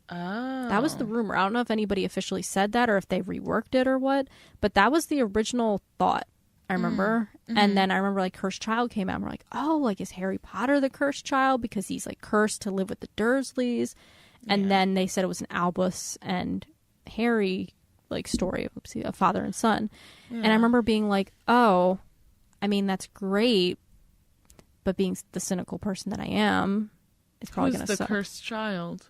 Speaker 2: Oh.
Speaker 1: That was the rumor. I don't know if anybody officially said that or if they reworked it or what, but that was the original thought. I remember. Mm-hmm. And then I remember like Cursed Child came out and we're like, oh, like is Harry Potter the cursed child because he's like cursed to live with the Dursleys? And then they said it was an Albus and Harry like story of father and son. Yeah. And I remember being like, oh, I mean, that's great, but being the cynical person that I am, it's probably going to suck.
Speaker 2: Who's the cursed child?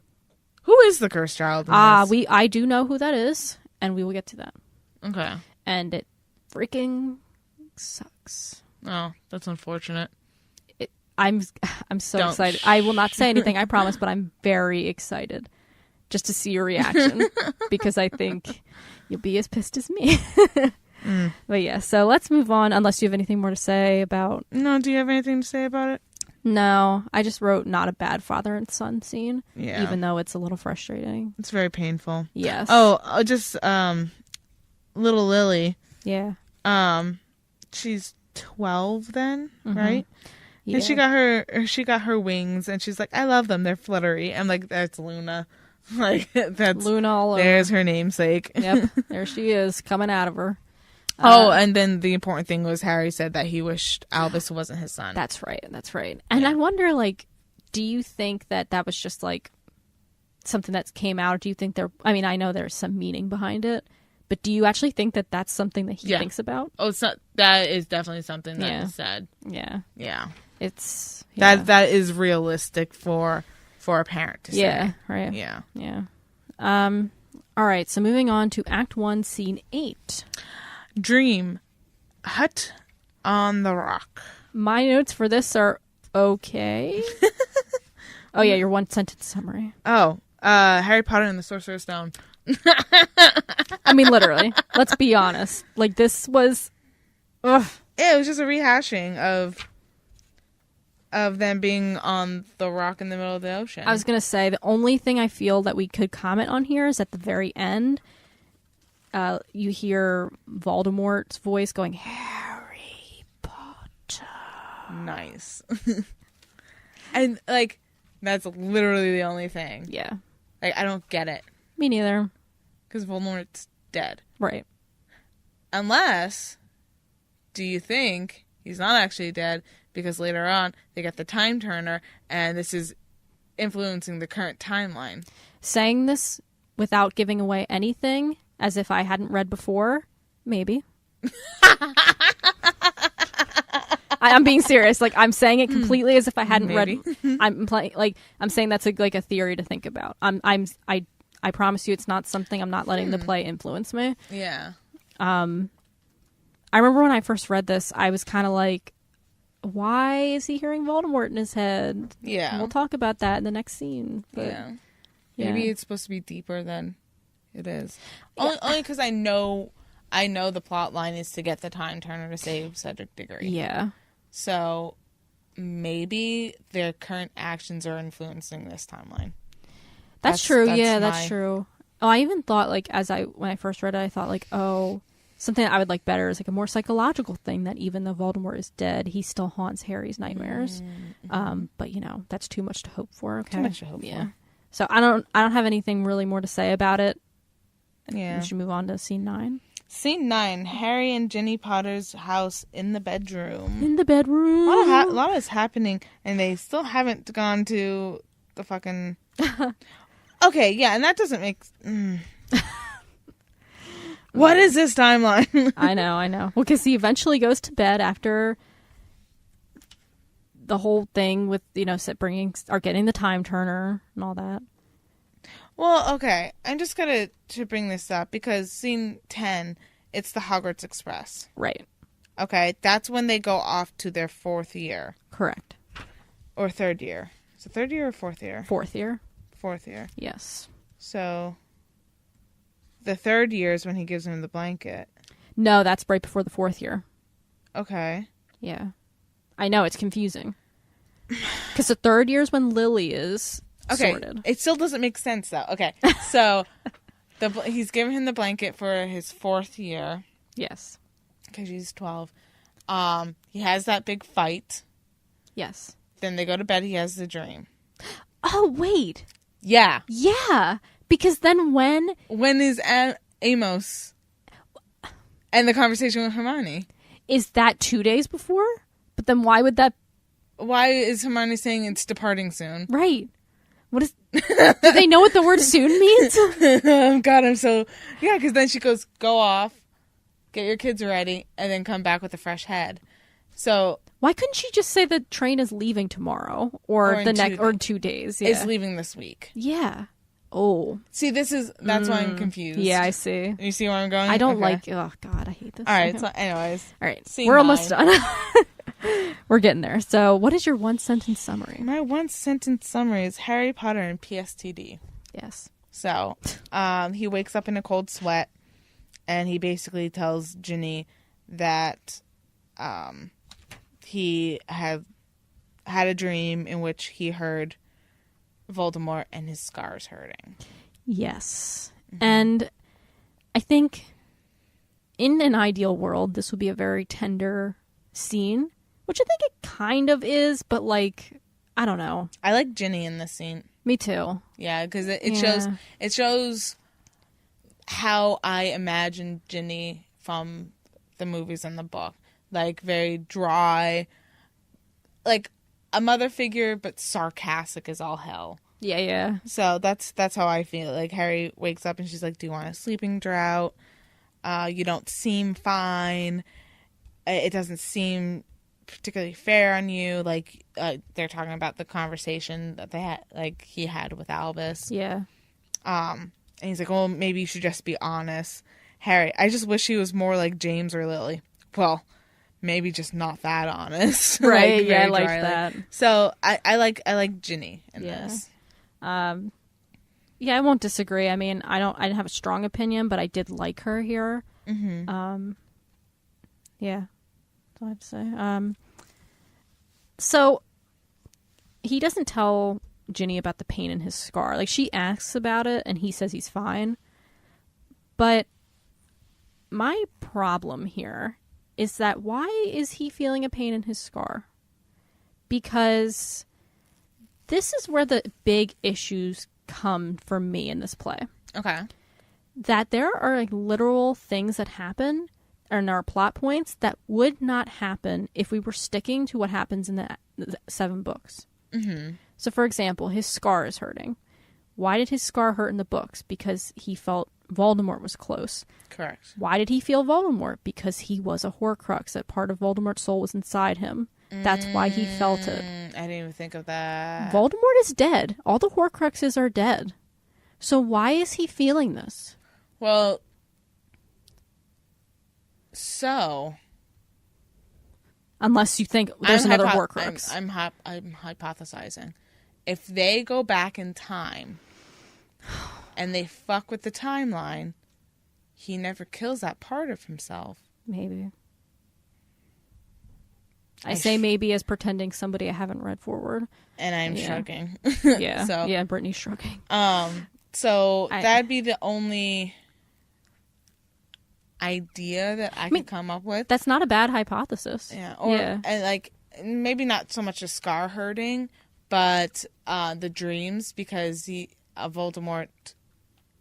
Speaker 2: Who is the cursed child?
Speaker 1: I do know who that is, and we will get to that.
Speaker 2: Okay.
Speaker 1: And it freaking sucks.
Speaker 2: Oh, that's unfortunate.
Speaker 1: I'm so excited. I will not say anything, I promise, but I'm very excited just to see your reaction because I think you'll be as pissed as me. But yeah, so let's move on unless you have anything more to say about...
Speaker 2: No, do you have anything to say about it?
Speaker 1: No, I just wrote not a bad father and son scene.
Speaker 2: Yeah.
Speaker 1: Even though it's a little frustrating.
Speaker 2: It's very painful.
Speaker 1: Yes.
Speaker 2: Oh, just little Lily.
Speaker 1: Yeah.
Speaker 2: She's 12 then,
Speaker 1: Mm-hmm.
Speaker 2: right?
Speaker 1: Yeah.
Speaker 2: And she got her wings and she's like, I love them, they're fluttery. I'm like, that's Luna. Like that's
Speaker 1: Luna all over.
Speaker 2: There's her namesake.
Speaker 1: Yep. There she is coming out of her.
Speaker 2: And then the important thing was Harry said that he wished Albus wasn't his son.
Speaker 1: That's right. And I wonder, like, do you think that was just, like, something that came out? Or do you think I know there's some meaning behind it, but do you actually think that that's something that he thinks about?
Speaker 2: Oh, that is definitely something that is said.
Speaker 1: Yeah.
Speaker 2: Yeah.
Speaker 1: It's...
Speaker 2: That is realistic for a parent to say.
Speaker 1: Yeah, right.
Speaker 2: Yeah.
Speaker 1: Yeah. All right, so moving on to Act 1, Scene 8.
Speaker 2: Dream. Hut on the rock.
Speaker 1: My notes for this are okay. Oh, yeah, your one sentence summary.
Speaker 2: Oh, Harry Potter and the Sorcerer's Stone.
Speaker 1: I mean, literally. Let's be honest. Like, this was... Ugh.
Speaker 2: Yeah, it was just a rehashing of them being on the rock in the middle of the ocean.
Speaker 1: I was going to say, the only thing I feel that we could comment on here is at the very end... you hear Voldemort's voice going, Harry Potter.
Speaker 2: Nice. And, like, that's literally the only thing.
Speaker 1: Yeah.
Speaker 2: Like, I don't get it.
Speaker 1: Me neither.
Speaker 2: Because Voldemort's dead.
Speaker 1: Right.
Speaker 2: Unless, do you think he's not actually dead because later on they get the time turner and this is influencing the current timeline?
Speaker 1: Saying this without giving away anything... as if I hadn't read before, maybe. I'm being serious. Like, I'm saying it completely as if I hadn't read. I'm saying that's a theory to think about. I promise you, it's not something. I'm not letting the play influence me.
Speaker 2: Yeah.
Speaker 1: I remember when I first read this, I was kind of like, why is he hearing Voldemort in his head?
Speaker 2: Yeah.
Speaker 1: And we'll talk about that in the next scene. But,
Speaker 2: yeah. Maybe it's supposed to be deeper than it is. Yeah. Only because I know the plot line is to get the time turner to save Cedric Diggory.
Speaker 1: Yeah.
Speaker 2: So maybe their current actions are influencing this timeline.
Speaker 1: That's true. That's true. Oh, I even thought when I first read it, I thought something that I would like better is like a more psychological thing that even though Voldemort is dead, he still haunts Harry's nightmares. Mm-hmm. But that's too much to hope for. Okay.
Speaker 2: Too much to hope for.
Speaker 1: So I don't have anything really more to say about it.
Speaker 2: Yeah.
Speaker 1: We should move on to Scene 9.
Speaker 2: Scene 9, Harry and Ginny Potter's house in the bedroom.
Speaker 1: In the bedroom.
Speaker 2: A lot is happening, and they still haven't gone to the fucking... Okay, yeah, and that doesn't make... What is this timeline?
Speaker 1: I know. Well, because he eventually goes to bed after the whole thing with, getting the time turner and all that.
Speaker 2: Well, okay. I'm just going to bring this up because scene 10, it's the Hogwarts Express.
Speaker 1: Right.
Speaker 2: Okay. That's when they go off to their 4th year.
Speaker 1: Correct.
Speaker 2: Or 3rd year. Is it 3rd year or 4th year?
Speaker 1: 4th year.
Speaker 2: 4th year.
Speaker 1: Yes.
Speaker 2: So the 3rd year is when he gives him the blanket.
Speaker 1: No, that's right before the 4th year.
Speaker 2: Okay.
Speaker 1: Yeah. I know, it's confusing. Because the 3rd year is when Lily is sorted.
Speaker 2: It still doesn't make sense, though. Okay. So he's giving him the blanket for his 4th year.
Speaker 1: Yes.
Speaker 2: Because he's 12. He has that big fight.
Speaker 1: Yes.
Speaker 2: Then they go to bed. He has the dream.
Speaker 1: Oh, wait.
Speaker 2: Yeah.
Speaker 1: Yeah. Because then when
Speaker 2: is Amos and the conversation with Hermione?
Speaker 1: Is that 2 days before? But then why would that...
Speaker 2: Why is Hermione saying it's departing soon?
Speaker 1: Right. What is... Do they know what the word soon means?
Speaker 2: Oh, God, I'm so... Yeah, because then she goes, go off, get your kids ready, and then come back with a fresh head. So...
Speaker 1: Why couldn't she just say the train is leaving tomorrow? Or the next... Or 2 days. Yeah.
Speaker 2: It's leaving this week.
Speaker 1: Yeah. Oh.
Speaker 2: See, that's why I'm confused.
Speaker 1: Yeah, I see.
Speaker 2: You see where I'm going?
Speaker 1: I don't like... Oh, God, I hate this.
Speaker 2: All right, so anyways.
Speaker 1: All right, we're almost done. We're getting there. So, what is your one-sentence summary?
Speaker 2: My one-sentence summary is Harry Potter and PSTD.
Speaker 1: Yes.
Speaker 2: So, he wakes up in a cold sweat, and he basically tells Ginny that he had a dream in which he heard Voldemort and his scars hurting.
Speaker 1: Yes. Mm-hmm. And I think in an ideal world, this would be a very tender scene, which I think it kind of is, but like, I don't know.
Speaker 2: I like Ginny in this scene.
Speaker 1: Me too.
Speaker 2: Yeah, because it shows how I imagine Ginny from the movies and the book. Like, very dry, like a mother figure, but sarcastic as all hell.
Speaker 1: Yeah, yeah.
Speaker 2: So that's how I feel. Like, Harry wakes up and she's like, do you want a sleeping draught? You don't seem fine. It doesn't seem particularly fair on you. Like, they're talking about the conversation that they had, like, he had with Albus.
Speaker 1: Yeah.
Speaker 2: And he's like, well, maybe you should just be honest. Harry, I just wish he was more like James or Lily. Well, maybe just not that honest.
Speaker 1: Right,
Speaker 2: like,
Speaker 1: yeah, I like that.
Speaker 2: So I like Ginny in this.
Speaker 1: Yeah, I won't disagree. I mean, I didn't have a strong opinion, but I did like her here. Mm-hmm. Yeah, that's all I have to say. So he doesn't tell Ginny about the pain in his scar. Like, she asks about it, and he says he's fine. But my problem here is that why is he feeling a pain in his scar? Because this is where the big issues come for me in this play.
Speaker 2: Okay.
Speaker 1: That there are like literal things that happen in our plot points that would not happen if we were sticking to what happens in the 7 books. Mm-hmm. So, for example, his scar is hurting. Why did his scar hurt in the books? Because he felt Voldemort was close.
Speaker 2: Correct.
Speaker 1: Why did he feel Voldemort? Because he was a Horcrux. That part of Voldemort's soul was inside him. That's why he felt it.
Speaker 2: I didn't even think of that.
Speaker 1: Voldemort is dead. All the Horcruxes are dead. So why is he feeling this?
Speaker 2: Well, so...
Speaker 1: Unless you think there's another Horcrux.
Speaker 2: I'm hypothesizing. If they go back in time and they fuck with the timeline, he never kills that part of himself.
Speaker 1: Maybe. I say maybe as pretending somebody I haven't read forward.
Speaker 2: And I'm shrugging.
Speaker 1: Yeah.
Speaker 2: So,
Speaker 1: yeah, Brittany's shrugging.
Speaker 2: So that'd be the only idea that I could come up with.
Speaker 1: That's not a bad hypothesis.
Speaker 2: Yeah. And like, maybe not so much a scar hurting, but the dreams, because Voldemort,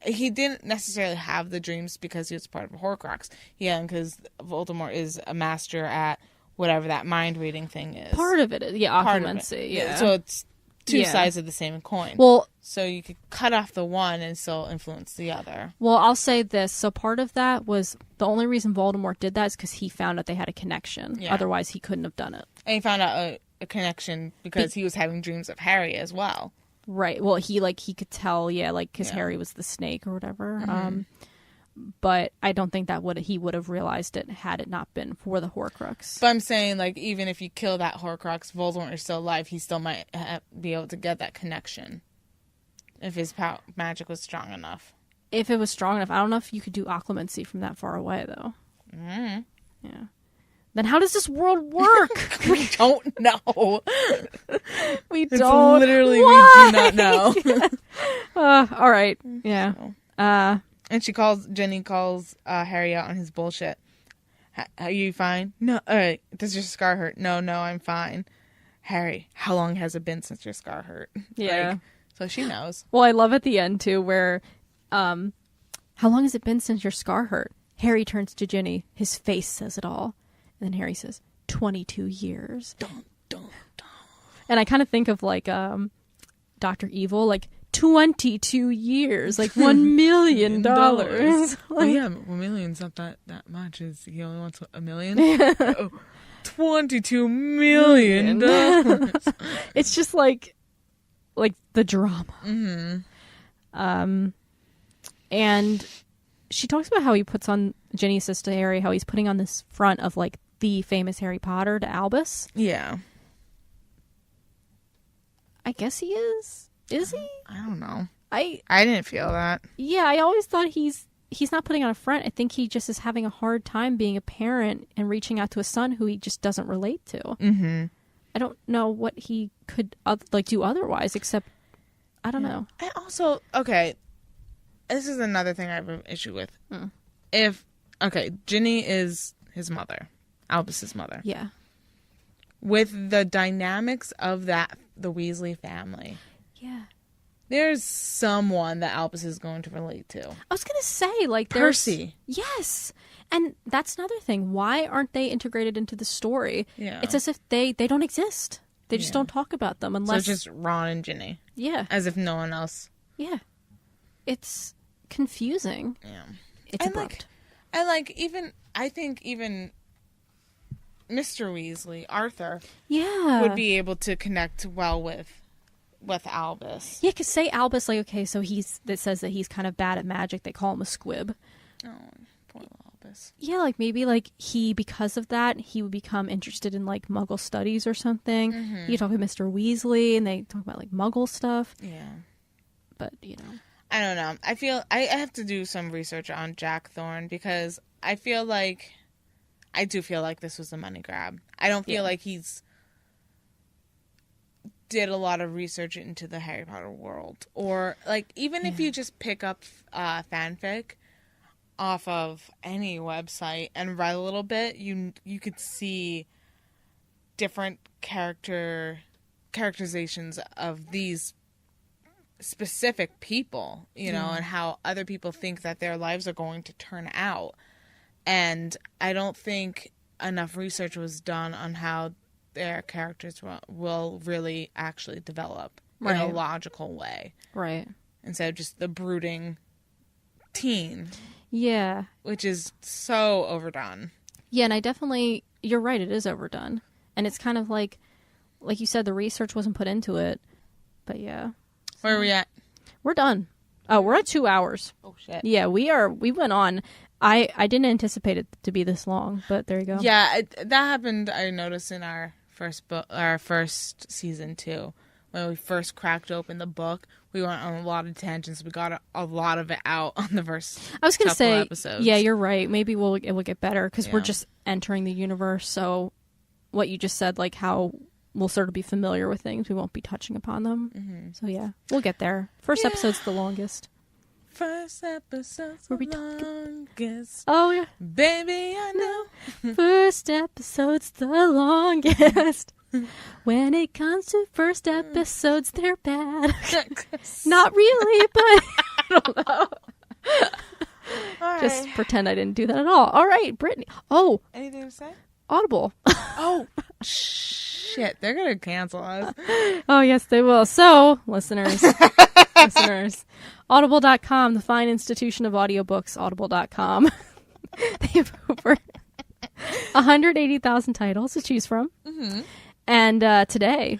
Speaker 2: he didn't necessarily have the dreams because he was part of a Horcrux. Yeah, because Voldemort is a master at whatever that mind reading thing is.
Speaker 1: Part of it is, occlumency. Yeah.
Speaker 2: So it's two sides of the same coin.
Speaker 1: Well,
Speaker 2: so you could cut off the one and still influence the other.
Speaker 1: Well, I'll say this. So part of that was the only reason Voldemort did that is because he found out they had a connection. Yeah. Otherwise, he couldn't have done it.
Speaker 2: And he found out a connection because he was having dreams of Harry as well.
Speaker 1: Right. Well, he could tell, because Harry was the snake or whatever.
Speaker 2: Mm-hmm.
Speaker 1: But I don't think he would have realized it had it not been for the Horcrux.
Speaker 2: But I'm saying, like, even if you kill that Horcrux, Voldemort is still alive. He still might be able to get that connection if his magic was strong enough.
Speaker 1: If it was strong enough, I don't know if you could do occlumency from that far away, though.
Speaker 2: Mm-hmm.
Speaker 1: Yeah. Then how does this world work?
Speaker 2: We don't know.
Speaker 1: We don't.
Speaker 2: Literally,
Speaker 1: Why?
Speaker 2: we do not know.
Speaker 1: All right. Yeah.
Speaker 2: And Jenny calls Harry out on his bullshit. Are you fine? No. All right. Does your scar hurt? No, I'm fine. Harry, how long has it been since your scar hurt?
Speaker 1: Yeah.
Speaker 2: So she knows.
Speaker 1: Well, I love at the end, too, where, how long has it been since your scar hurt? Harry turns to Ginny. His face says it all. And then Harry says, 22 years.
Speaker 2: Dun, dun, dun.
Speaker 1: And I kind of think of, Dr. Evil, 22 years, $1 million.
Speaker 2: Well, yeah, $1 million's not that much. He only wants $1 million? Oh, $22 million.
Speaker 1: It's just the drama.
Speaker 2: Mm-hmm.
Speaker 1: And she talks about how he puts on, Ginny says to Harry, how he's putting on this front of the famous Harry Potter to Albus.
Speaker 2: Yeah.
Speaker 1: I guess he is. Is he?
Speaker 2: I don't know.
Speaker 1: I
Speaker 2: didn't feel that.
Speaker 1: Yeah, I always thought he's not putting on a front. I think he just is having a hard time being a parent and reaching out to a son who he just doesn't relate to.
Speaker 2: Mm-hmm.
Speaker 1: I don't know what he could do otherwise, except I don't know.
Speaker 2: And also, okay, this is another thing I have an issue with. Ginny is his mother, Albus's mother.
Speaker 1: Yeah.
Speaker 2: With the dynamics of the Weasley family.
Speaker 1: Yeah.
Speaker 2: There's someone that Albus is going to relate to.
Speaker 1: I was going to say, there's...
Speaker 2: Percy.
Speaker 1: Yes. And that's another thing. Why aren't they integrated into the story?
Speaker 2: Yeah.
Speaker 1: It's as if they don't exist. They just don't talk about them unless...
Speaker 2: So it's just Ron and Ginny.
Speaker 1: Yeah.
Speaker 2: As if no one else...
Speaker 1: Yeah. It's confusing.
Speaker 2: Yeah.
Speaker 1: It's abrupt.
Speaker 2: I think even Mr. Weasley, Arthur...
Speaker 1: Yeah.
Speaker 2: ...would be able to connect well with Albus.
Speaker 1: Yeah, because say Albus, so that says that he's kind of bad at magic. They call him a squib.
Speaker 2: Oh, poor Albus.
Speaker 1: Yeah, maybe he, because of that, he would become interested in Muggle studies or something.
Speaker 2: Mm-hmm.
Speaker 1: You talk with Mr. Weasley and they talk about Muggle stuff.
Speaker 2: Yeah.
Speaker 1: But,
Speaker 2: I don't know. I feel I have to do some research on Jack Thorne because I do feel like this was a money grab. I don't feel like he's did a lot of research into the Harry Potter world, or even if you just pick up fanfic off of any website and read a little bit, you could see different characterizations of these specific people, and how other people think that their lives are going to turn out. And I don't think enough research was done on how their characters will really actually develop in a logical way.
Speaker 1: Right.
Speaker 2: Instead of just the brooding teen.
Speaker 1: Yeah.
Speaker 2: Which is so overdone.
Speaker 1: Yeah, and you're right, it is overdone. And it's kind of like you said, the research wasn't put into it. But yeah.
Speaker 2: Where are we at?
Speaker 1: We're done. Oh, we're at 2 hours.
Speaker 2: Oh, shit.
Speaker 1: Yeah, we went on. I didn't anticipate it to be this long, but there you go.
Speaker 2: Yeah, that happened, I noticed, in our first season too. When we first cracked open the book, we went on a lot of tangents. We got a lot of it out on the first
Speaker 1: I was going to say,
Speaker 2: episodes.
Speaker 1: Yeah, you're right. Maybe it will get better because we're just entering the universe. So what you just said, how we'll sort of be familiar with things, we won't be touching upon them. Mm-hmm. So yeah, we'll get there. First episode's the longest.
Speaker 2: First episode's the longest.
Speaker 1: Oh, yeah.
Speaker 2: Baby, I know.
Speaker 1: First episode's the longest. When it comes to first episodes, they're bad. Not really, but I don't know.
Speaker 2: All
Speaker 1: Just
Speaker 2: right.
Speaker 1: pretend I didn't do that at all. All right, Brittany. Oh.
Speaker 2: Anything to say?
Speaker 1: Audible.
Speaker 2: Oh, shit. They're going to cancel us.
Speaker 1: Oh, yes, they will. So, listeners, Audible.com, the fine institution of audiobooks, Audible.com. They have over 180,000 titles to choose from.
Speaker 2: Mm-hmm.
Speaker 1: And today,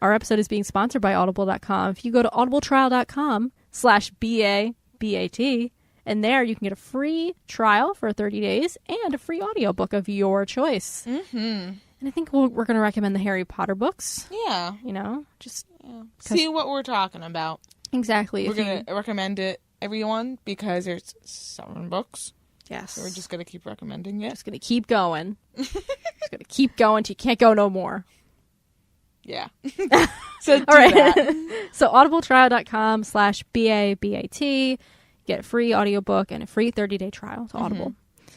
Speaker 1: our episode is being sponsored by Audible.com. If you go to audibletrial.com/BaBaT, and there you can get a free trial for 30 days and a free audiobook of your choice. Mm-hmm. And I think we're going to recommend the Harry Potter books.
Speaker 2: Yeah.
Speaker 1: You know, just
Speaker 2: see what we're talking about.
Speaker 1: Exactly.
Speaker 2: We're going to recommend it, everyone, because there's 7 books.
Speaker 1: Yes.
Speaker 2: So we're just going to keep recommending it.
Speaker 1: Just going to keep going. Just going to keep going till you can't go no more.
Speaker 2: Yeah. So do
Speaker 1: all right.
Speaker 2: that.
Speaker 1: So audibletrial.com/BaBaT. Get a free audiobook and a free 30-day trial to Audible. Mm-hmm.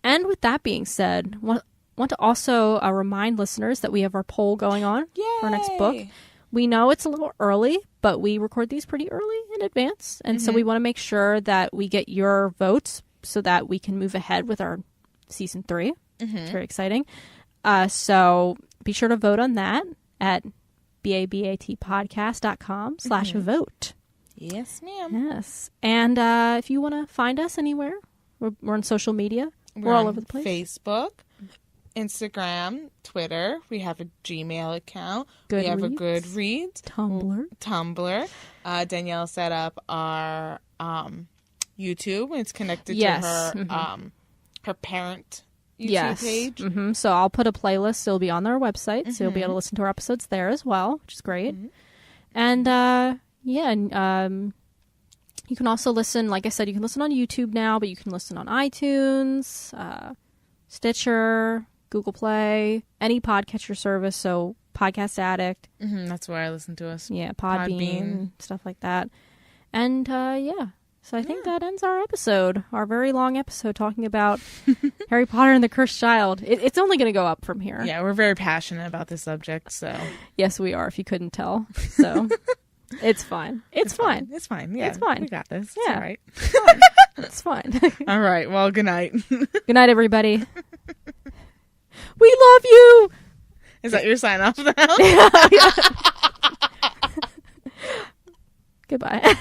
Speaker 1: And with that being said, want to also remind listeners that we have our poll going on for our next book. We know it's a little early, but we record these pretty early in advance. And so we want to make sure that we get your votes so that we can move ahead with our season 3. Mm-hmm. It's very exciting. So be sure to vote on that at babatpodcast.com/vote.
Speaker 2: Yes, ma'am.
Speaker 1: Yes. And if you want to find us anywhere, we're on social media. We're all over the place.
Speaker 2: Facebook, Instagram, Twitter. We have a Gmail account.
Speaker 1: We
Speaker 2: have a Goodreads.
Speaker 1: Tumblr.
Speaker 2: Danielle set up our YouTube. It's connected to her her parent YouTube page. Mm-hmm.
Speaker 1: So I'll put a playlist. It'll be on their website. So you'll be able to listen to our episodes there as well, which is great. Mm-hmm. And you can also listen, like I said, you can listen on YouTube now, but you can listen on iTunes, Stitcher, Google Play, any podcatcher service. So Podcast Addict.
Speaker 2: Mm-hmm, that's where I listen to us.
Speaker 1: Yeah, Podbean, stuff like that. And so I think that ends our episode, our very long episode talking about Harry Potter and the Cursed Child. It's only going to go up from here.
Speaker 2: Yeah, we're very passionate about this subject, so.
Speaker 1: Yes, we are, if you couldn't tell. So it's fine. It's fine.
Speaker 2: It's fine. Yeah,
Speaker 1: it's fine.
Speaker 2: We got this.
Speaker 1: Yeah.
Speaker 2: It's all right.
Speaker 1: It's fine.
Speaker 2: All right. Well, good night.
Speaker 1: Good night, everybody. We love you.
Speaker 2: Is that your sign off now?
Speaker 1: Yeah. Goodbye.